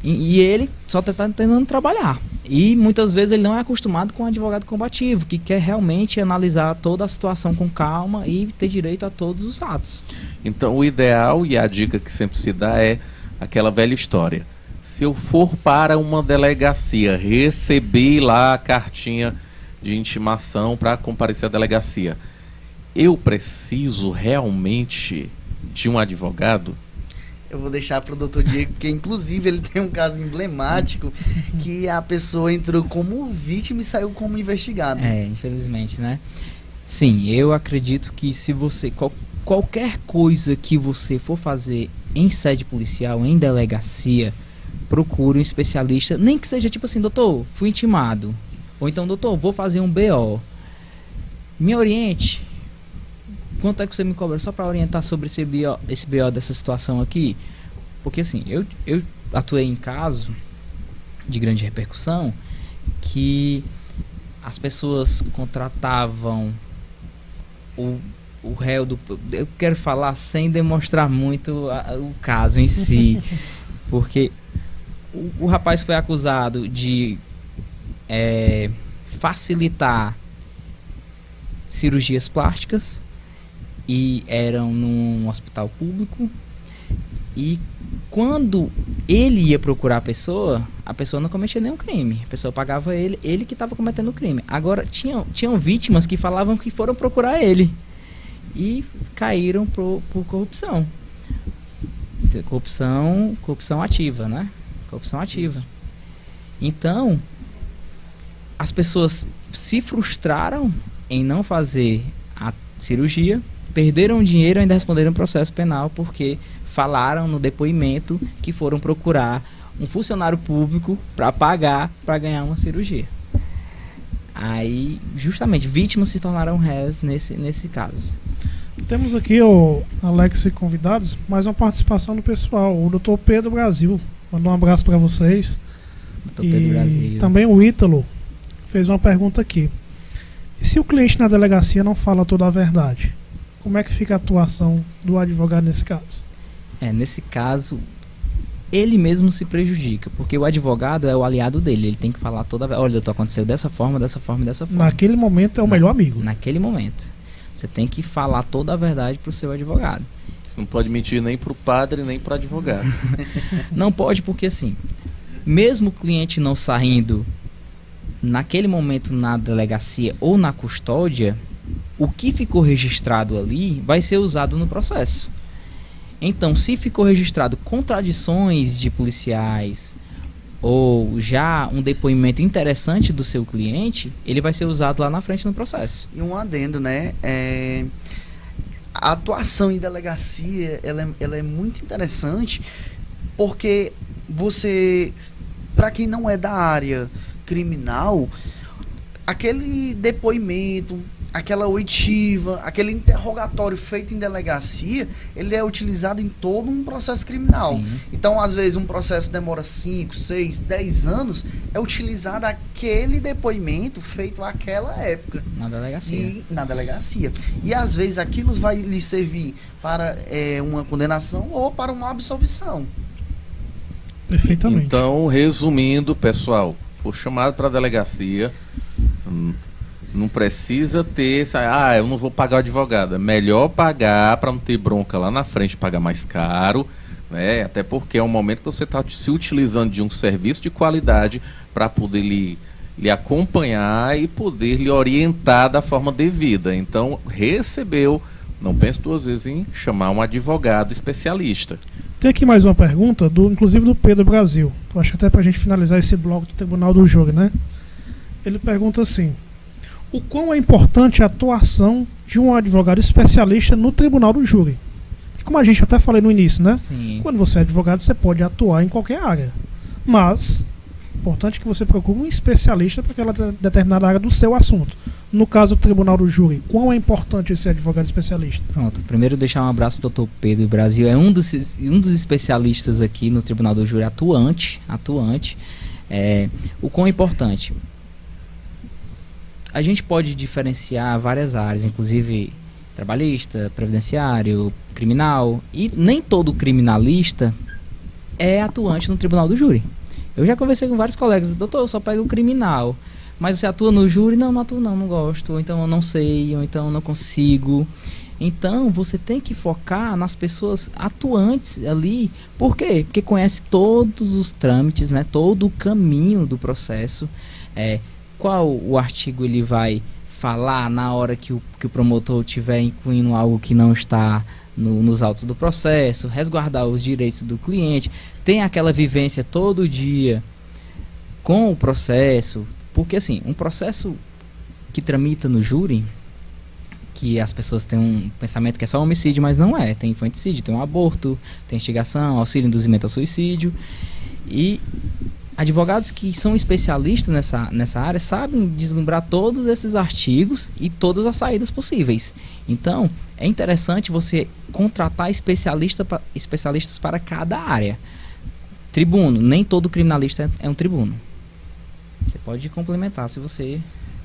e ele só está tentando trabalhar. E muitas vezes ele não é acostumado com um advogado combativo, que quer realmente analisar toda a situação com calma e ter direito a todos os atos. Então o ideal e a dica que sempre se dá é aquela velha história. Se eu for para uma delegacia, receber lá a cartinha de intimação para comparecer à delegacia, eu preciso realmente de um advogado? Eu vou deixar para o doutor Diego, porque inclusive ele tem um caso emblemático que a pessoa entrou como vítima e saiu como investigado. Infelizmente, né? Sim, eu acredito que se você... Qualquer coisa que você for fazer em sede policial, em delegacia, procure um especialista, nem que seja tipo assim, doutor, fui intimado. Ou então, doutor, vou fazer um BO. Me oriente. Quanto é que você me cobra só para orientar sobre esse BO dessa situação aqui? Porque assim, eu atuei em caso de grande repercussão que as pessoas contratavam o réu do... Eu quero falar sem demonstrar muito o caso em si. Porque o rapaz foi acusado de facilitar cirurgias plásticas, e eram num hospital público, e quando ele ia procurar a pessoa não cometia nenhum crime, a pessoa pagava ele que estava cometendo o crime. Agora tinham vítimas que falavam que foram procurar ele e caíram por corrupção ativa, né? Corrupção ativa. Então as pessoas se frustraram em não fazer a cirurgia, perderam dinheiro e ainda responderam processo penal porque falaram no depoimento que foram procurar um funcionário público para pagar para ganhar uma cirurgia. Aí, justamente, vítimas se tornaram réus nesse caso. Temos aqui, o Alex e convidados, mais uma participação do pessoal. O Dr. Pedro Brasil mandou um abraço para vocês. Dr. Pedro Brasil. Também o Ítalo fez uma pergunta aqui. E se o cliente na delegacia não fala toda a verdade? Como é que fica a atuação do advogado nesse caso? Nesse caso, ele mesmo se prejudica, porque o advogado é o aliado dele, ele tem que falar toda a verdade. Olha, doutor, aconteceu dessa forma, dessa forma e dessa forma. Naquele momento é o melhor amigo. Naquele momento. Você tem que falar toda a verdade para o seu advogado. Você não pode mentir nem para o padre, nem para o advogado. Não pode, porque assim, mesmo o cliente não saindo naquele momento na delegacia ou na custódia, o que ficou registrado ali vai ser usado no processo. Então, se ficou registrado contradições de policiais ou já um depoimento interessante do seu cliente, ele vai ser usado lá na frente no processo. E um adendo, né? A atuação em delegacia, ela é muito interessante, porque você, para quem não é da área criminal, aquele depoimento, aquela oitiva, aquele interrogatório feito em delegacia, ele é utilizado em todo um processo criminal. Sim. Então, às vezes, um processo demora 5, 6, 10 anos, é utilizado aquele depoimento feito naquela época. Na delegacia. E, às vezes, aquilo vai lhe servir para uma condenação ou para uma absolvição. Perfeitamente. Então, resumindo, pessoal, for chamado para a delegacia, não precisa ter eu não vou pagar o advogado. É melhor pagar para não ter bronca lá na frente, pagar mais caro, né? Até porque é um momento que você está se utilizando de um serviço de qualidade para poder lhe acompanhar e poder lhe orientar da forma devida. Então, recebeu, não pense duas vezes em chamar um advogado especialista. Tem aqui mais uma pergunta, inclusive do Pedro Brasil. Eu acho que até para a gente finalizar esse bloco do Tribunal do Júri, né? Ele pergunta assim: o quão é importante a atuação de um advogado especialista no tribunal do júri? Como a gente até falei no início, né? Sim. Quando você é advogado, você pode atuar em qualquer área. Mas, importante que você procure um especialista para aquela determinada área do seu assunto. No caso do tribunal do júri, quão é importante esse advogado especialista? Pronto, primeiro deixar um abraço pro Dr. Pedro. O Brasil é um dos especialistas aqui no tribunal do júri, atuante. O quão é importante? A gente pode diferenciar várias áreas, inclusive trabalhista, previdenciário, criminal, e nem todo criminalista é atuante no tribunal do júri. Eu já conversei com vários colegas: doutor, eu só pego o criminal, mas você atua no júri? Não, não atuo não gosto, ou então eu não sei, ou então eu não consigo. Então você tem que focar nas pessoas atuantes ali. Por quê? Porque conhece todos os trâmites, né? Todo o caminho do processo. Qual o artigo ele vai falar na hora que o promotor estiver incluindo algo que não está nos autos do processo, resguardar os direitos do cliente, tem aquela vivência todo dia com o processo, porque assim, um processo que tramita no júri, que as pessoas têm um pensamento que é só homicídio, mas não é, tem infanticídio, tem um aborto, tem instigação, auxílio, induzimento ao suicídio, e advogados que são especialistas nessa área sabem deslumbrar todos esses artigos e todas as saídas possíveis. Então, é interessante você contratar especialistas para cada área. Tribuno, nem todo criminalista é um tribuno. Você pode complementar se você...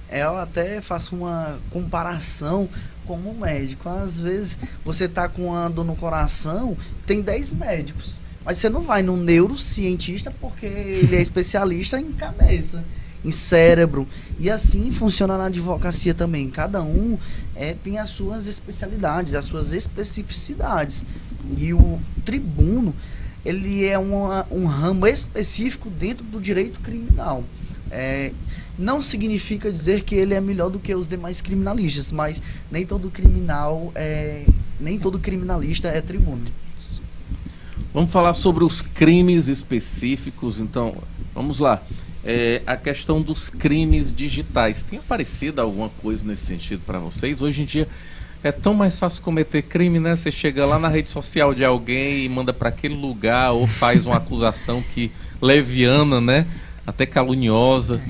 Eu até faço uma comparação como um médico. Às vezes você está com uma dor no coração, tem 10 médicos. Mas você não vai num neurocientista porque ele é especialista em cabeça, em cérebro. E assim funciona na advocacia também. Cada um tem as suas especialidades, as suas especificidades. E o tribuno, ele é um ramo específico dentro do direito criminal. Não significa dizer que ele é melhor do que os demais criminalistas, mas nem todo criminalista é tribuno. Vamos falar sobre os crimes específicos, então, vamos lá. A questão dos crimes digitais. Tem aparecido alguma coisa nesse sentido para vocês? Hoje em dia é tão mais fácil cometer crime, né? Você chega lá na rede social de alguém e manda para aquele lugar, ou faz uma acusação que leviana, né? Até caluniosa.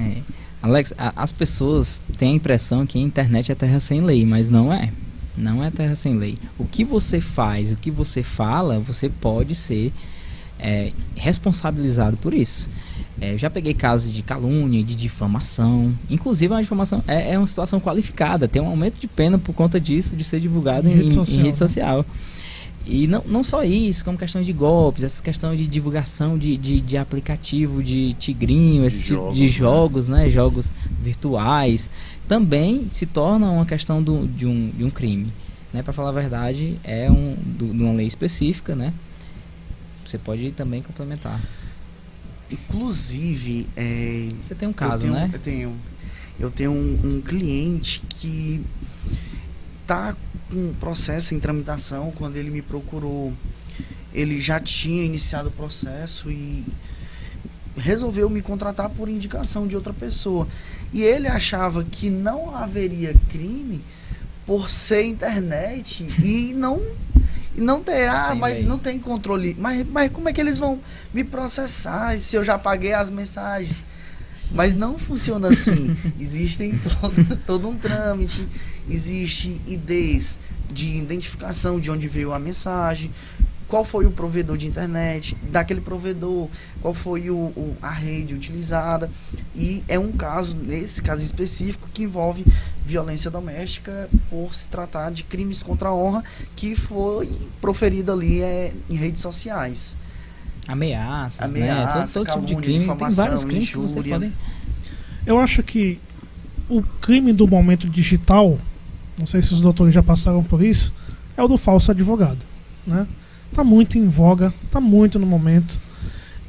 Alex, as pessoas têm a impressão que a internet é terra sem lei, mas não é. Não é terra sem lei. O que você faz, o que você fala, você pode ser responsabilizado por isso. Já peguei casos de calúnia, de difamação. Inclusive, a difamação é uma situação qualificada. Tem um aumento de pena por conta disso, de ser divulgado em rede social. E não só isso, como questão de golpes, essa questão de divulgação de aplicativo, de tigrinho, esse tipo de jogos, né? Jogos virtuais, também se torna uma questão de um crime. Né? Para falar a verdade, de uma lei específica, né? Você pode também complementar. Inclusive, você tem um caso, né? Eu tenho um cliente que está com um processo em tramitação. Quando ele me procurou, ele já tinha iniciado o processo e resolveu me contratar por indicação de outra pessoa. E ele achava que não haveria crime por ser internet e não terá, mas não tem controle. Mas como é que eles vão me processar se eu já paguei as mensagens? Mas não funciona assim. Existe todo um trâmite, existe IDs de identificação de onde veio a mensagem, qual foi o provedor de internet, daquele provedor, qual foi a rede utilizada. E é um caso, nesse caso específico, que envolve violência doméstica por se tratar de crimes contra a honra que foi proferido ali em redes sociais. Ameaças, né? Todo tipo de crime. Tem vários crimes que você pode... Eu acho que o crime do momento digital, não sei se os doutores já passaram por isso, é o do falso advogado, né? Tá muito em voga, tá muito no momento.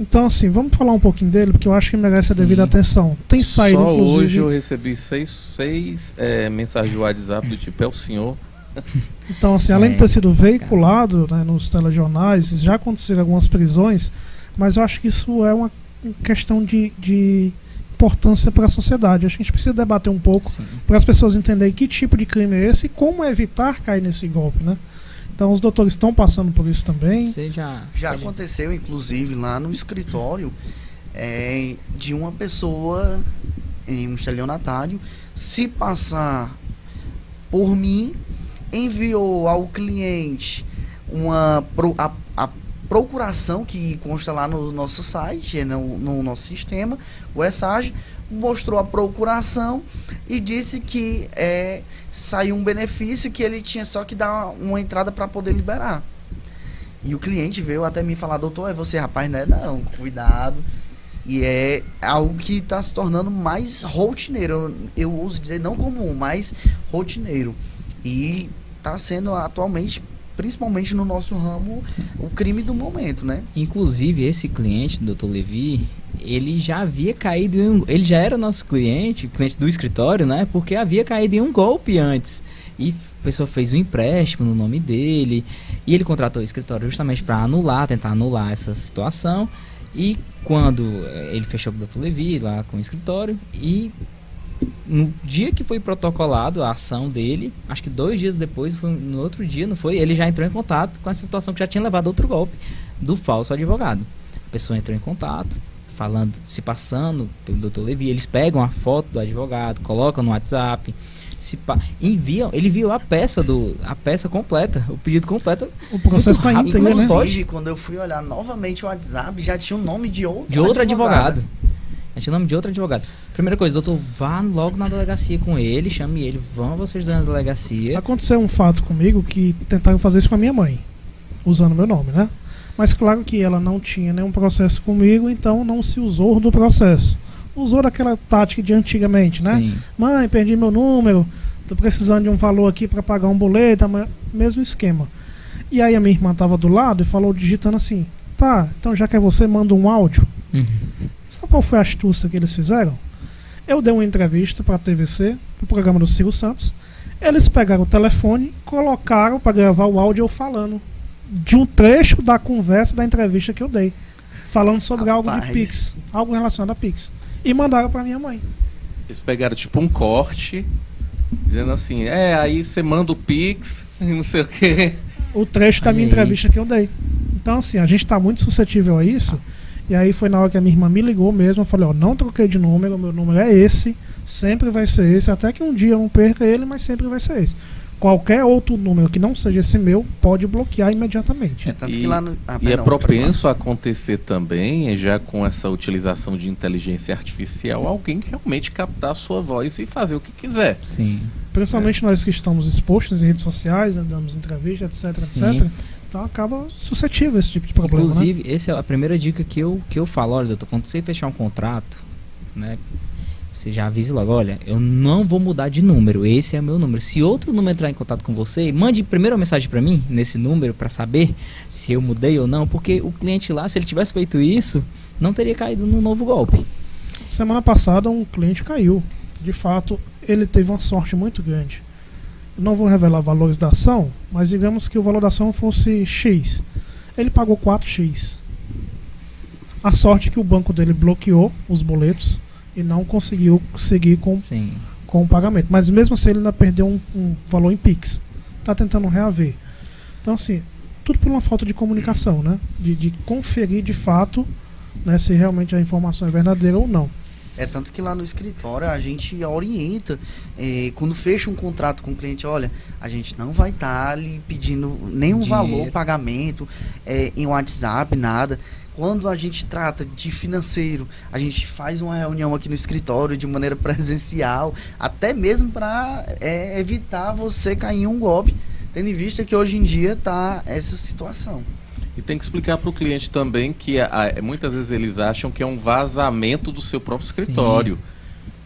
Então, assim, vamos falar um pouquinho dele, porque eu acho que merece a devida atenção. Tem saído, só inclusive... hoje eu recebi seis mensagens de WhatsApp do tipo, é o senhor. Então, assim, além de ter sido veiculado, né, nos telejornais, já aconteceram algumas prisões, mas eu acho que isso é uma questão de importância para a sociedade. A gente precisa debater um pouco para as pessoas entenderem que tipo de crime é esse e como evitar cair nesse golpe, né? Então os doutores estão passando por isso também. Já aconteceu, inclusive, lá no escritório de uma pessoa, um estelionatário, se passar por mim, enviou ao cliente a procuração que consta lá no nosso site, no nosso sistema, o ESAG, mostrou a procuração e disse que saiu um benefício que ele tinha só que dar uma entrada para poder liberar. E o cliente veio até me falar: doutor, é você? Rapaz, não é não, cuidado. E é algo que está se tornando mais rotineiro, eu ouso dizer não comum, mas rotineiro. E está sendo atualmente, principalmente no nosso ramo, o crime do momento, né? Inclusive, esse cliente, Dr. Levi, ele já havia caído ele já era nosso cliente do escritório, né? Porque havia caído em um golpe antes. E a pessoa fez um empréstimo no nome dele, e ele contratou o escritório justamente para tentar anular essa situação. E quando ele fechou com o Dr. Levi lá com o escritório, e no dia que foi protocolado a ação dele, acho que 2 dias depois, no outro dia, não foi? Ele já entrou em contato com essa situação que já tinha levado a outro golpe do falso advogado. A pessoa entrou em contato, se passando pelo Dr. Levi, eles pegam a foto do advogado, colocam no WhatsApp, ele viu a peça completa, o pedido completo. O processo está íntegro, né? Inclusive, quando eu fui olhar novamente o WhatsApp, já tinha o nome de outro advogado. Já tinha o nome de outro advogado. Primeira coisa, doutor, vá logo na delegacia com ele, chame ele, vão vocês dois na delegacia. Aconteceu um fato comigo que tentaram fazer isso com a minha mãe, usando meu nome, né? Mas claro que ela não tinha nenhum processo comigo, então não se usou do processo. Usou daquela tática de antigamente, né? Sim. Mãe, perdi meu número, tô precisando de um valor aqui para pagar um boleto, mesmo esquema. E aí a minha irmã tava do lado e falou, digitando assim: tá, então já que é você, manda um áudio. Sabe qual foi a astúcia que eles fizeram? Eu dei uma entrevista para a TVC, pro programa do Silvio Santos. Eles pegaram o telefone, colocaram para gravar o áudio eu falando de um trecho da conversa da entrevista que eu dei, falando sobre algo de Pix, algo relacionado a Pix, e mandaram para minha mãe. Eles pegaram tipo um corte, dizendo assim: aí você manda o Pix, não sei o quê. O trecho da minha entrevista que eu dei. Então, assim, a gente está muito suscetível a isso. E aí foi na hora que a minha irmã me ligou mesmo. Eu falei: não troquei de número, meu número é esse, sempre vai ser esse, até que um dia eu não perca ele, mas sempre vai ser esse. Qualquer outro número que não seja esse meu pode bloquear imediatamente. Tanto que lá é propenso a acontecer também, já com essa utilização de inteligência artificial, alguém realmente captar a sua voz e fazer o que quiser. Sim. Principalmente nós que estamos expostos em redes sociais, damos entrevistas, etc, etc. Então acaba suscetível a esse tipo de problema. Inclusive, né? Essa é a primeira dica que eu falo: olha, doutor, quando você fechar um contrato, né, você já avisa logo: olha, eu não vou mudar de número, esse é o meu número. Se outro número entrar em contato com você, mande primeiro uma mensagem para mim nesse número para saber se eu mudei ou não, porque o cliente lá, se ele tivesse feito isso, não teria caído num novo golpe. Semana passada um cliente caiu. De fato, ele teve uma sorte muito grande. Não vou revelar valores da ação, mas digamos que o valor da ação fosse X. Ele pagou 4X. A sorte é que o banco dele bloqueou os boletos e não conseguiu seguir com o pagamento. Mas mesmo assim ele ainda perdeu um valor em Pix. Está tentando reaver. Então, assim, tudo por uma falta de comunicação, né? De conferir de fato, né, se realmente a informação é verdadeira ou não. Tanto que lá no escritório a gente orienta, quando fecha um contrato com o cliente: olha, a gente não vai estar lhe pedindo nenhum valor, pagamento, em WhatsApp, nada. Quando a gente trata de financeiro, a gente faz uma reunião aqui no escritório de maneira presencial, até mesmo para evitar você cair em um golpe, tendo em vista que hoje em dia está essa situação. E tem que explicar para o cliente também que muitas vezes eles acham que é um vazamento do seu próprio escritório.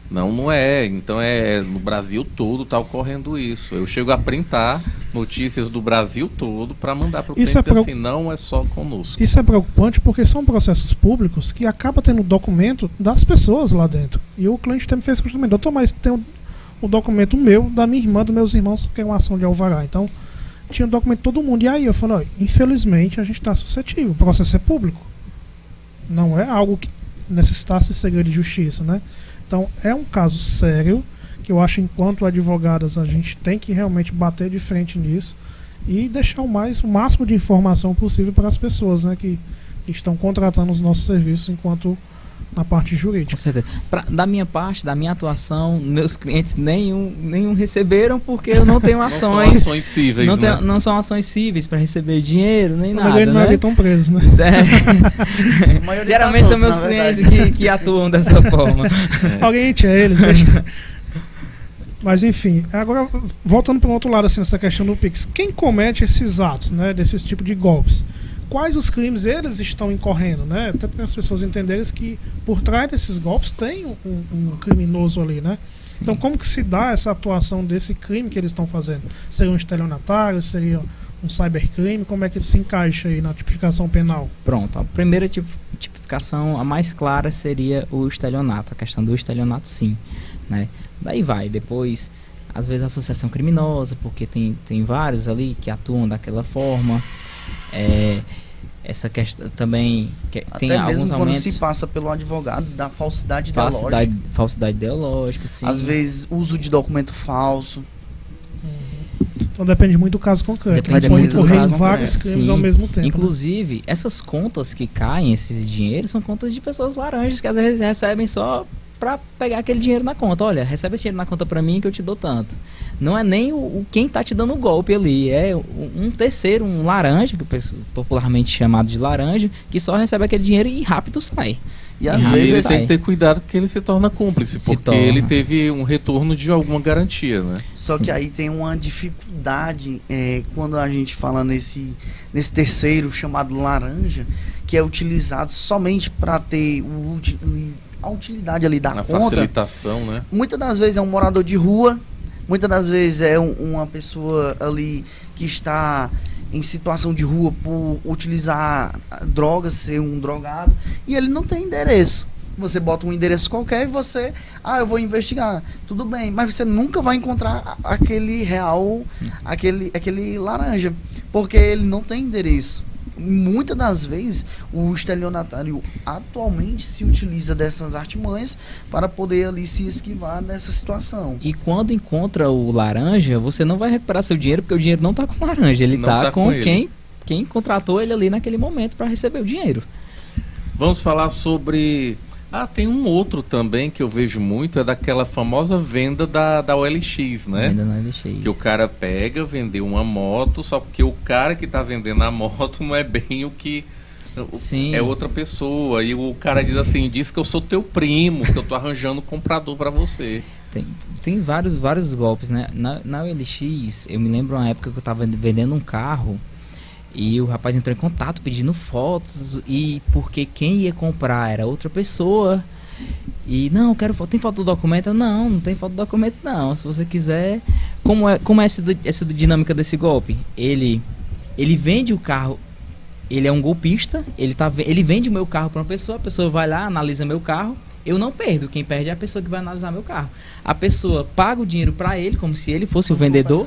Não é. Então no Brasil todo está ocorrendo isso. Eu chego a printar notícias do Brasil todo para mandar para o cliente assim: não é só conosco. Isso é preocupante porque são processos públicos que acaba tendo documento das pessoas lá dentro. E o cliente também fez questionamento: doutor, mas tem o documento meu, da minha irmã, dos meus irmãos, que é uma ação de alvará. Então tinha o documento de todo mundo. E aí eu falei: infelizmente a gente está suscetível. O processo é público. Não é algo que necessitasse de segredo de justiça, né? Então é um caso sério que eu acho, enquanto advogadas, a gente tem que realmente bater de frente nisso e deixar o máximo de informação possível para as pessoas, né, que estão contratando os nossos serviços enquanto na parte jurídica. Com certeza. Da minha parte, da minha atuação, meus clientes nenhum receberam porque eu não tenho ações. Não são ações cíveis, não são ações cíveis para receber dinheiro, nem Na nada, verdade, né? não estão presos, né? Geralmente são meus clientes que atuam dessa forma. Alguém tinha eles, deixa. Mas enfim, agora voltando para o outro lado, assim, nessa questão do Pix, quem comete esses atos, né, desses tipos de golpes? Quais os crimes eles estão incorrendo, né? Até para as pessoas entenderem que por trás desses golpes tem um criminoso ali, né? Sim. Então como que se dá essa atuação desse crime que eles estão fazendo? Seria um estelionatário? Seria um cybercrime? Como é que ele se encaixa aí na tipificação penal? Pronto, a primeira tipificação, a mais clara, seria o estelionato, a questão do estelionato, sim, né? Daí vai, depois, às vezes, a associação criminosa, porque tem vários ali que atuam daquela forma. Essa questão também tem até mesmo alguns quando aumentos, se passa pelo advogado da falsidade ideológica. falsidade ideológica, sim. Às vezes uso de documento falso. Então depende muito do caso concreto. Depende Pode muito do ocorrer caso vários concreto, crimes sim. ao mesmo tempo. Inclusive, essas contas que caem, esses dinheiros, são contas de pessoas laranjas que às vezes recebem só para pegar aquele dinheiro na conta. Olha, recebe esse dinheiro na conta para mim que eu te dou tanto. Não é nem quem tá te dando o golpe ali, é um terceiro, um laranja, que popularmente chamado de laranja, que só recebe aquele dinheiro e rápido sai. E às E vezes ele tem que ter cuidado porque ele se torna cúmplice, porque ele teve um retorno de alguma garantia, né? Só que aí tem uma dificuldade quando a gente fala nesse terceiro chamado laranja, que é utilizado somente para ter a utilidade ali da conta. A facilitação, né? Muitas das vezes é um morador de rua, muitas das vezes é uma pessoa ali que está em situação de rua por utilizar drogas, ser um drogado, e ele não tem endereço. Você bota um endereço qualquer e você, eu vou investigar. Tudo bem, mas você nunca vai encontrar aquele real, aquele laranja, porque ele não tem endereço. Muitas das vezes o estelionatário atualmente se utiliza dessas artimanhas para poder ali se esquivar dessa situação. E quando encontra o laranja, você não vai recuperar seu dinheiro, porque o dinheiro não está com o laranja, ele está com quem contratou ele ali naquele momento para receber o dinheiro. Vamos falar sobre... tem um outro também que eu vejo muito, é daquela famosa venda da OLX, né? Venda na OLX. Que o cara pega, vendeu uma moto, só porque o cara que tá vendendo a moto não é bem o que... Sim. É outra pessoa. E o cara diz assim, diz que eu sou teu primo, que eu tô arranjando comprador para você. Tem vários golpes, né? Na OLX, eu me lembro uma época que eu tava vendendo um carro e o rapaz entrou em contato pedindo fotos, e porque quem ia comprar era outra pessoa. E não, tem foto do documento? Não tem foto do documento não. Se você quiser, como é essa dinâmica desse golpe? Ele vende o carro, ele é um golpista, ele vende o meu carro para uma pessoa, a pessoa vai lá, analisa meu carro, eu não perdo, quem perde é a pessoa que vai analisar meu carro. A pessoa paga o dinheiro para ele, como se ele fosse o vendedor,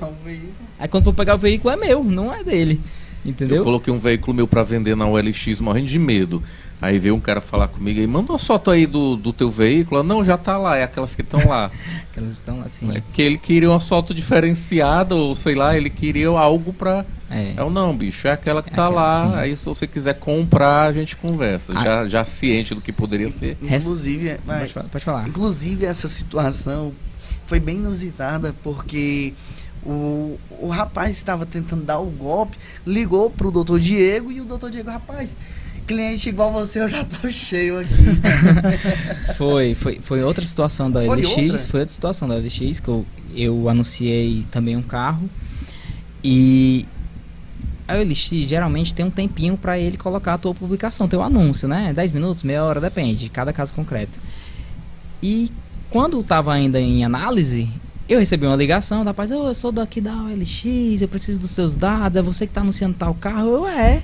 aí quando for pegar o veículo é meu, não é dele. Entendeu? Eu coloquei um veículo meu para vender na OLX morrendo de medo. Aí veio um cara falar comigo e manda uma foto aí do teu veículo. Não, já tá lá, é aquelas que estão lá. Aquelas estão assim. É que ele queria uma foto diferenciada, ou sei lá, ele queria algo pra... não, bicho, é aquela que tá lá. Sim. Aí se você quiser comprar, a gente conversa. Já ciente do que poderia ser. Inclusive, pode falar. Inclusive, essa situação foi bem inusitada, porque o rapaz estava tentando dar o golpe, ligou pro doutor Diego, e o doutor Diego, rapaz, cliente igual você, eu já tô cheio aqui. Foi outra situação da OLX, foi outra situação da OLX, que eu anunciei também um carro, e a OLX geralmente tem um tempinho para ele colocar a tua publicação, teu anúncio, né? 10 minutos, meia hora, depende, cada caso concreto. E quando estava ainda em análise, eu recebi uma ligação, rapaz, eu sou daqui da OLX, eu preciso dos seus dados, é você que está anunciando tal carro? Aí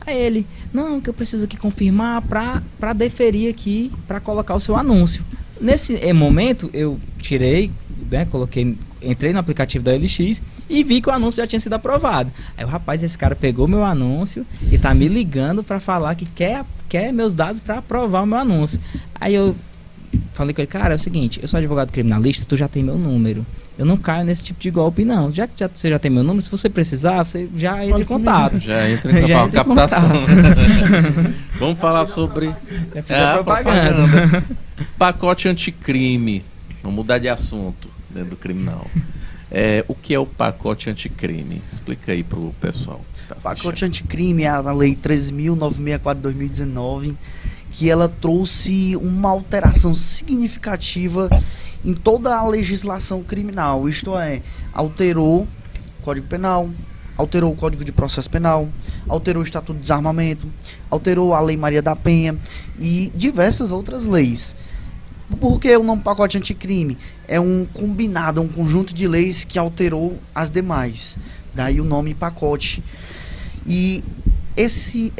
ele, não, que eu preciso aqui confirmar para deferir aqui, para colocar o seu anúncio. Nesse momento, eu tirei, né, entrei no aplicativo da OLX e vi que o anúncio já tinha sido aprovado. Aí o rapaz, esse cara pegou meu anúncio e tá me ligando para falar que quer meus dados para aprovar o meu anúncio. Aí eu falei com ele, cara, é o seguinte, eu sou advogado criminalista, tu já tem meu número. Eu não caio nesse tipo de golpe, não. Já que você já tem meu número, se você precisar, você já entra em contato. Já entra em captação. Vamos falar sobre propaganda. Pacote anticrime. Vamos mudar de assunto dentro do criminal. O que é o pacote anticrime? Explica aí pro pessoal. Tá, pacote anticrime é a Lei 13.964 de 2019, que ela trouxe uma alteração significativa em toda a legislação criminal, isto é, alterou o Código Penal, alterou o Código de Processo Penal, alterou o Estatuto de Desarmamento, alterou a Lei Maria da Penha e diversas outras leis. Por que o nome pacote anticrime? É um combinado, um conjunto de leis que alterou as demais. Daí o nome pacote. E esse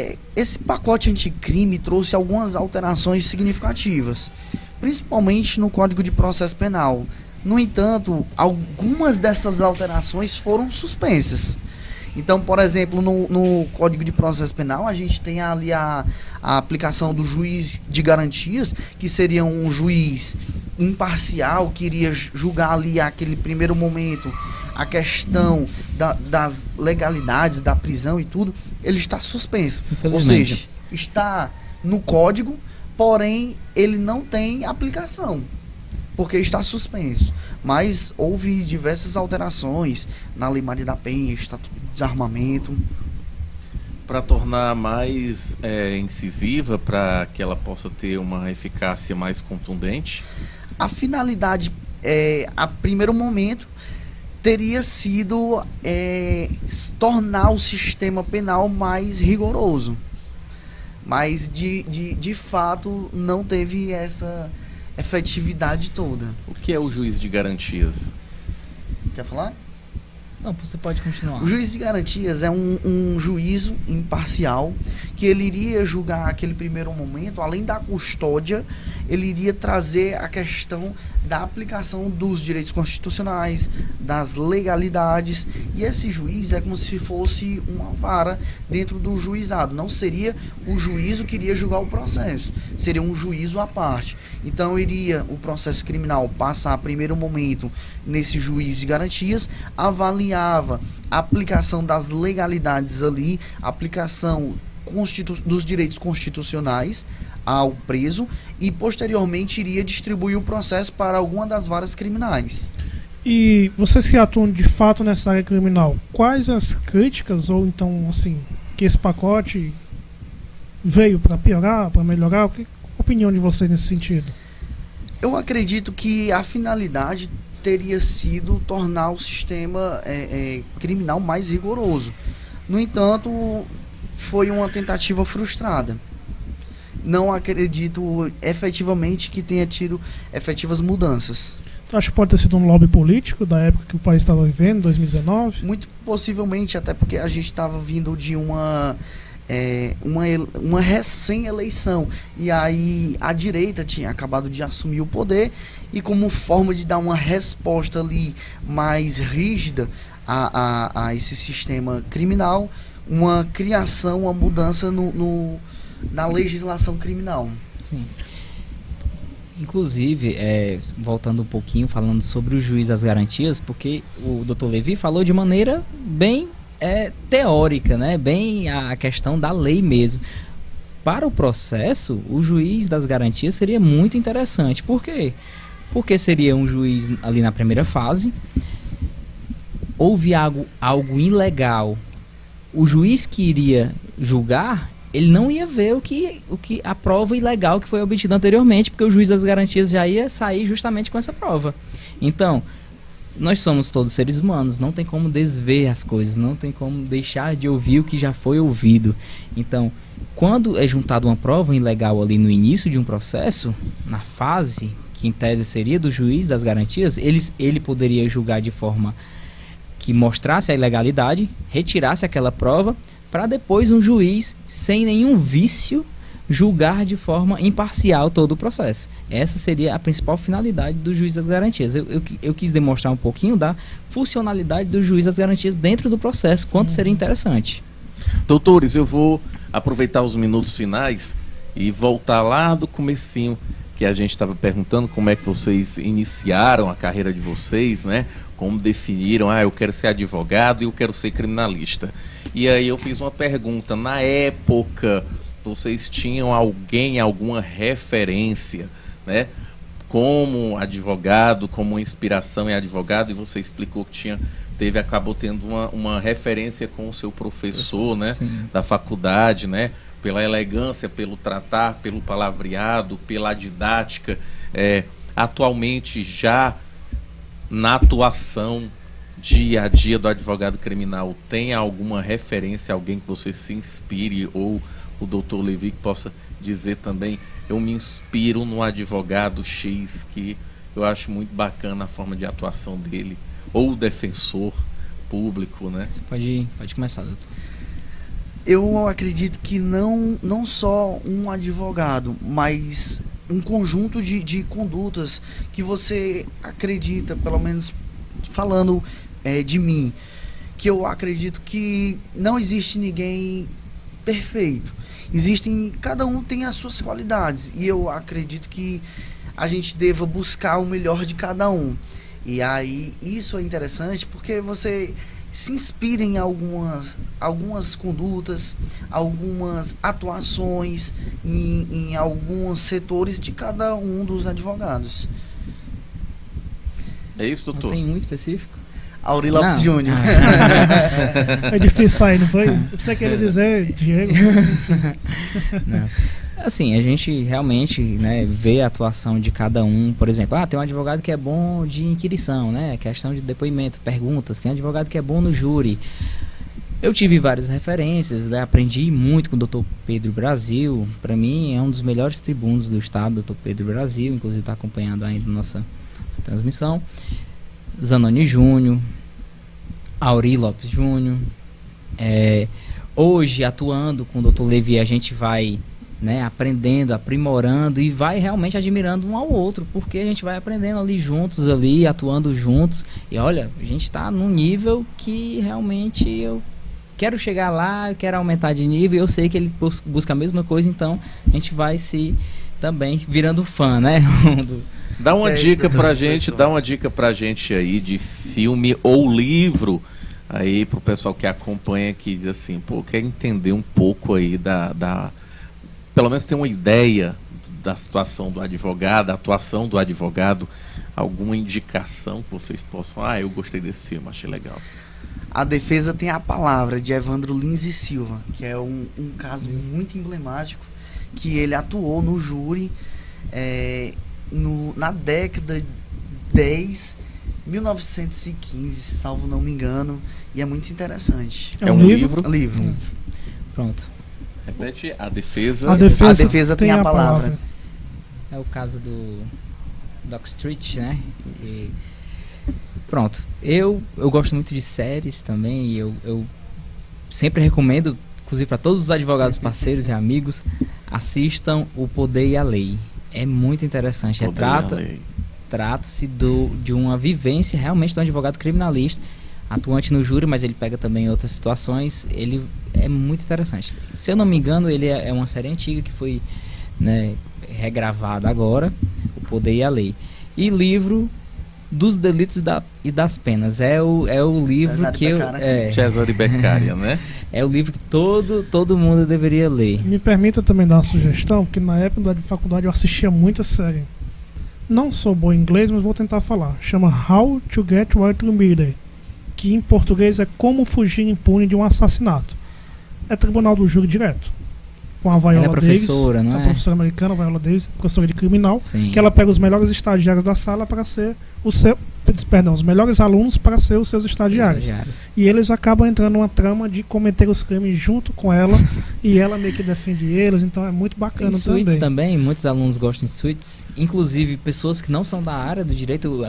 pacote anticrime trouxe algumas alterações significativas, principalmente no Código de Processo Penal. No entanto, algumas dessas alterações foram suspensas. Então, por exemplo, no Código de Processo Penal, a gente tem ali a aplicação do juiz de garantias, que seria um juiz imparcial, que iria julgar ali aquele primeiro momento a questão das legalidades da prisão e tudo. Ele está suspenso. Ou seja, está no Código, porém ele não tem aplicação, porque está suspenso. Mas houve diversas alterações na Lei Maria da Penha, Estatuto de Desarmamento. Para tornar mais incisiva, para que ela possa ter uma eficácia mais contundente? A finalidade, a primeiro momento, teria sido tornar o sistema penal mais rigoroso. Mas, de fato, não teve essa efetividade toda. O que é o juiz de garantias? Quer falar? Não, você pode continuar. O juiz de garantias é um juízo imparcial que ele iria julgar aquele primeiro momento, além da custódia, ele iria trazer a questão da aplicação dos direitos constitucionais, das legalidades, e esse juiz é como se fosse uma vara dentro do juizado. Não seria o juízo que iria julgar o processo, seria um juízo à parte. Então iria o processo criminal passar primeiro momento nesse juiz de garantias, avaliava a aplicação das legalidades ali, a aplicação dos direitos constitucionais ao preso e posteriormente iria distribuir o processo para alguma das varas criminais. E vocês que atuam de fato nessa área criminal, quais as críticas ou então assim que esse pacote veio para piorar, para melhorar? Qual a opinião de vocês nesse sentido? Eu acredito que a finalidade teria sido tornar o sistema criminal mais rigoroso. No entanto, foi uma tentativa frustrada. Não acredito efetivamente que tenha tido efetivas mudanças. Acho que pode ter sido um lobby político da época que o país estava vivendo, 2019? Muito possivelmente, até porque a gente estava vindo de uma recém-eleição. E aí a direita tinha acabado de assumir o poder e como forma de dar uma resposta ali mais rígida a esse sistema criminal, uma criação, uma mudança na legislação criminal. Sim. Inclusive, voltando um pouquinho, falando sobre o juiz das garantias, porque o Dr. Levi falou de maneira bem teórica, né? Bem a questão da lei mesmo. Para o processo, o juiz das garantias seria muito interessante. Por quê? Porque seria um juiz ali na primeira fase, houve algo ilegal, o juiz que iria julgar, ele não ia ver o que a prova ilegal que foi obtida anteriormente, porque o juiz das garantias já ia sair justamente com essa prova. Então, nós somos todos seres humanos, não tem como desver as coisas, não tem como deixar de ouvir o que já foi ouvido. Então, quando é juntada uma prova ilegal ali no início de um processo, na fase que em tese seria do juiz das garantias, ele poderia julgar de forma que mostrasse a ilegalidade, retirasse aquela prova, para depois um juiz, sem nenhum vício, julgar de forma imparcial todo o processo. Essa seria a principal finalidade do juiz das garantias. Eu quis demonstrar um pouquinho da funcionalidade do juiz das garantias dentro do processo, quanto seria interessante. Doutores, eu vou aproveitar os minutos finais e voltar lá do comecinho, que a gente estava perguntando como é que vocês iniciaram a carreira de vocês, né? Como definiram, eu quero ser advogado e eu quero ser criminalista. E aí eu fiz uma pergunta, na época, vocês tinham alguma referência, né? Como advogado, como uma inspiração em advogado, e você explicou que acabou tendo uma referência com o seu professor, né? Da faculdade, né? Pela elegância, pelo tratar, pelo palavreado, pela didática. Atualmente, já na atuação dia a dia do advogado criminal, tem alguma referência, alguém que você se inspire, ou o doutor Levi que possa dizer também, eu me inspiro no advogado X, que eu acho muito bacana a forma de atuação dele, ou o defensor público, né? Você pode começar, doutor. Eu acredito que não só um advogado, mas um conjunto de condutas que você acredita, pelo menos falando de mim, que eu acredito que não existe ninguém perfeito. Cada um tem as suas qualidades, e eu acredito que a gente deva buscar o melhor de cada um. E aí isso é interessante porque você se inspira em algumas condutas, algumas atuações em alguns setores de cada um dos advogados. É isso, doutor? Não tem um específico? Auri Lopes Júnior. É difícil sair, não foi? Você queria dizer, Diego? Não. Assim, a gente realmente, né, vê a atuação de cada um. Por exemplo, tem um advogado que é bom de inquirição, né, questão de depoimento, perguntas. Tem um advogado que é bom no júri. Eu tive várias referências, né, aprendi muito com o Dr. Pedro Brasil. Para mim é um dos melhores tribunos do estado, Dr. Pedro Brasil, inclusive está acompanhando ainda nossa transmissão. Zanoni Júnior, Auri Lopes Júnior. Hoje, atuando com o Dr. Levi, a gente vai, né, aprendendo, aprimorando e vai realmente admirando um ao outro, porque a gente vai aprendendo ali juntos, ali, atuando juntos. E olha, a gente está num nível que realmente eu quero chegar lá, eu quero aumentar de nível, eu sei que ele busca a mesma coisa, então a gente vai se também virando fã, né? Dá uma dica pra gente, aí de filme ou livro aí pro pessoal que acompanha, que diz assim, quer entender um pouco aí pelo menos ter uma ideia da situação do advogado, da atuação do advogado, alguma indicação que vocês possam, eu gostei desse filme, achei legal. A Defesa Tem a Palavra, de Evandro Lins e Silva, que é um caso muito emblemático, que ele atuou no júri na década 1915, salvo não me engano, e é muito interessante. É um livro? Livro. Pronto. Repete, a defesa tem a palavra. É o caso do Dock Street, né? Pronto. Eu gosto muito de séries também, e eu sempre recomendo, inclusive para todos os advogados parceiros e amigos, assistam O Poder e a Lei. É muito interessante. Trata-se de uma vivência realmente de um advogado criminalista, atuante no júri, mas ele pega também outras situações. Ele é muito interessante. Se eu não me engano, ele é uma série antiga que foi, né, regravada agora, O Poder e a Lei. E livro dos Delitos e das Penas. É o livro Cesare que Cesare Beccaria, né? É o livro que todo mundo deveria ler. Me permita também dar uma sugestão, que na época da faculdade eu assistia muita série. Não sou bom em inglês, mas vou tentar falar. Chama How to Get Away with Murder, que em português é Como Fugir Impune de um Assassinato. É Tribunal do Júri direto. Com a Viola Davis, professora, não é? A professora americana, Viola Davis, professora de criminal, Sim. Que ela pega os melhores estagiários da sala para ser os melhores alunos para ser os seus estagiários. E eles acabam entrando numa trama de cometer os crimes junto com ela e ela meio que defende eles, então é muito bacana. Tem suítes também, muitos alunos gostam de suítes, inclusive pessoas que não são da área do direito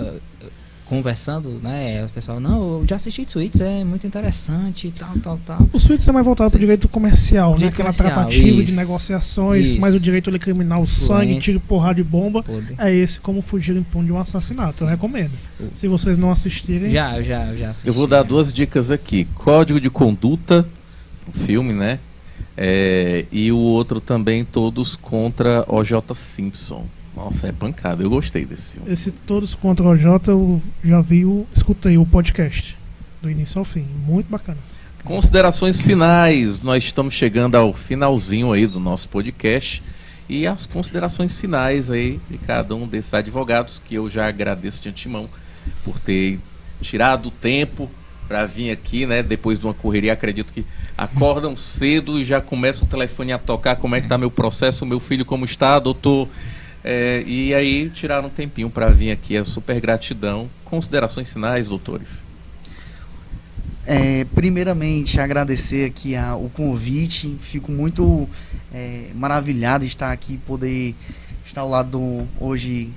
conversando, né? O pessoal, não, eu já assisti Suits, é muito interessante, tal. O Suits é mais voltado para o direito comercial, né? Direito Aquela comercial, tratativa de isso, negociações, isso. mas o direito ele criminal, sangue, Influência. tiro, porrada de bomba, Poder. é esse Como Fugir Impune de um Assassinato. Eu recomendo. Se vocês não assistirem... Já assisti. Eu vou dar 2 dicas aqui. Código de Conduta, o filme, né? E o outro também, Todos contra O.J. Simpson. Nossa, é pancada. Eu gostei desse filme. Esse Todos contra o J, eu já escutei o podcast do início ao fim. Muito bacana. Considerações finais. Nós estamos chegando ao finalzinho aí do nosso podcast. E as considerações finais aí de cada um desses advogados, que eu já agradeço de antemão por ter tirado o tempo para vir aqui, né? Depois de uma correria, acredito que acordam cedo e já começa o telefone a tocar. Como é que está meu processo? Meu filho como está, doutor? E aí tiraram um tempinho para vir aqui. É super gratidão. Considerações finais, doutores? Primeiramente, agradecer aqui o convite. Fico muito maravilhado de estar aqui, poder estar ao lado hoje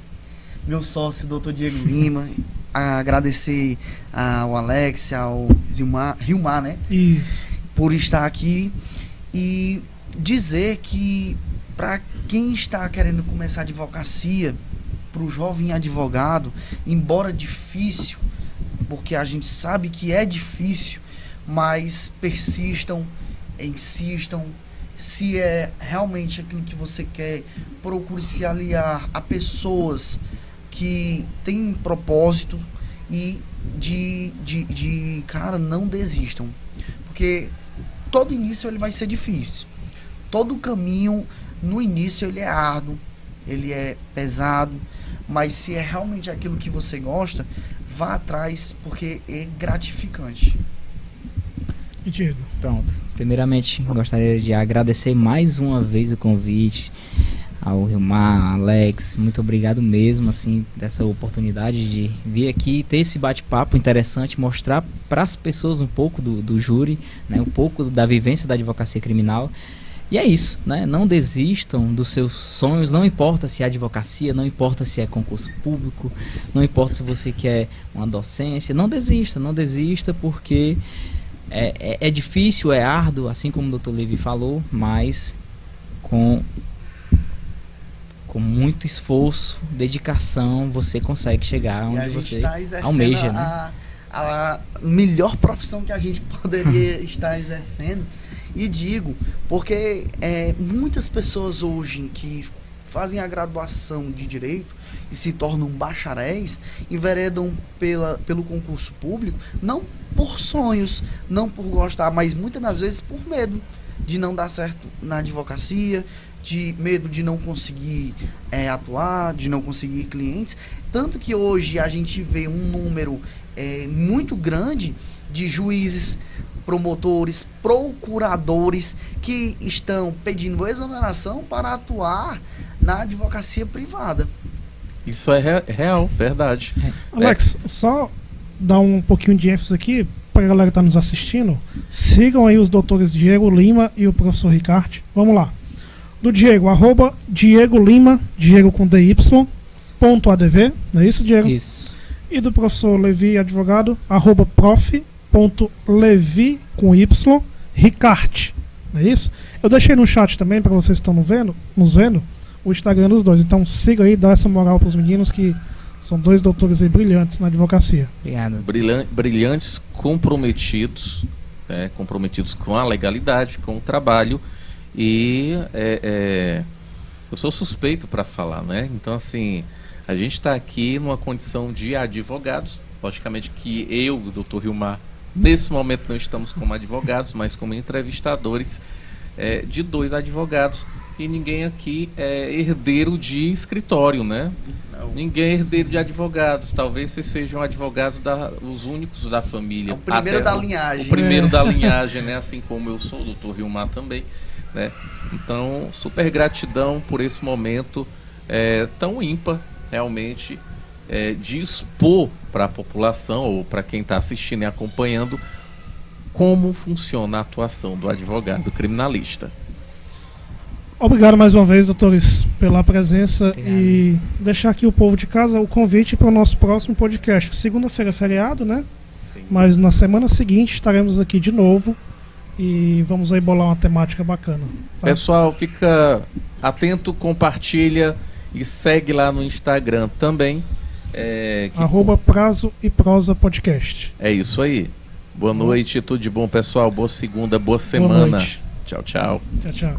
meu sócio, doutor Diego Lima. Agradecer ao Alex, ao Rilmar, né? Isso. Por estar aqui e dizer que para quem está querendo começar a advocacia, para o jovem advogado, embora difícil, porque a gente sabe que é difícil, mas persistam, insistam. Se é realmente aquilo que você quer, procure se aliar a pessoas que têm propósito e cara, não desistam. Porque todo início ele vai ser difícil. Todo caminho, no início, ele é árduo, ele é pesado, mas se é realmente aquilo que você gosta, vá atrás, porque é gratificante. E Diego? Pronto. Primeiramente, gostaria de agradecer mais uma vez o convite ao Rilmar, Alex. Muito obrigado mesmo, assim, dessa oportunidade de vir aqui, ter esse bate-papo interessante, mostrar para as pessoas um pouco do júri, né, um pouco da vivência da advocacia criminal. E é isso, né? Não desistam dos seus sonhos, não importa se é advocacia, não importa se é concurso público, não importa se você quer uma docência, não desista, porque é difícil, é árduo, assim como o Dr. Levi falou, mas com muito esforço, dedicação, você consegue chegar onde você almeja, né? A melhor profissão que a gente poderia estar exercendo. E digo, porque muitas pessoas hoje que fazem a graduação de Direito e se tornam bacharéis, enveredam pelo concurso público, não por sonhos, não por gostar, mas muitas das vezes por medo de não dar certo na advocacia, de medo de não conseguir atuar, de não conseguir clientes. Tanto que hoje a gente vê um número muito grande de juízes, promotores, procuradores que estão pedindo exoneração para atuar na advocacia privada. Isso é real, verdade. Alex, só dar um pouquinho de ênfase aqui para a galera que está nos assistindo. Sigam aí os doutores Diego Lima e o professor Ricardo. Vamos lá. Do Diego, @Diego Lima, Diego com DY, .adv, não é isso, Diego? Isso. E do professor Levi, advogado, @prof.levi com Y, Ricard, não é isso? Eu deixei no chat também, para vocês que estão nos vendo, o Instagram dos dois. Então siga aí, dá essa moral para os meninos, que são dois doutores aí brilhantes na advocacia. Obrigado. Brilhantes, comprometidos, comprometidos com a legalidade, com o trabalho. E eu sou suspeito para falar, né? Então, assim, a gente está aqui numa condição de advogados. Logicamente que eu, o Dr. Rilmar, nesse momento não estamos como advogados, mas como entrevistadores de dois advogados. E ninguém aqui é herdeiro de escritório, né? Não. Ninguém é herdeiro de advogados. Talvez vocês sejam advogados os únicos da família. O primeiro da linhagem. O primeiro da linhagem, né? Assim como eu sou, o Dr. Rilmar também. Né? Então, super gratidão por esse momento tão ímpar, realmente, de expor para a população, ou para quem está assistindo e acompanhando, como funciona a atuação do advogado criminalista. Obrigado mais uma vez, doutores, pela presença. Obrigado. E deixar aqui o povo de casa o convite para o nosso próximo podcast. Segunda-feira é feriado, né? Sim. Mas na semana seguinte estaremos aqui de novo e vamos aí bolar uma temática bacana. Tá? Pessoal, fica atento, compartilha e segue lá no Instagram também. @Prazo e Prosa Podcast. É isso aí. Boa noite, tudo de bom, pessoal. Boa segunda, boa Boa semana. noite. Tchau, tchau. Tchau, tchau.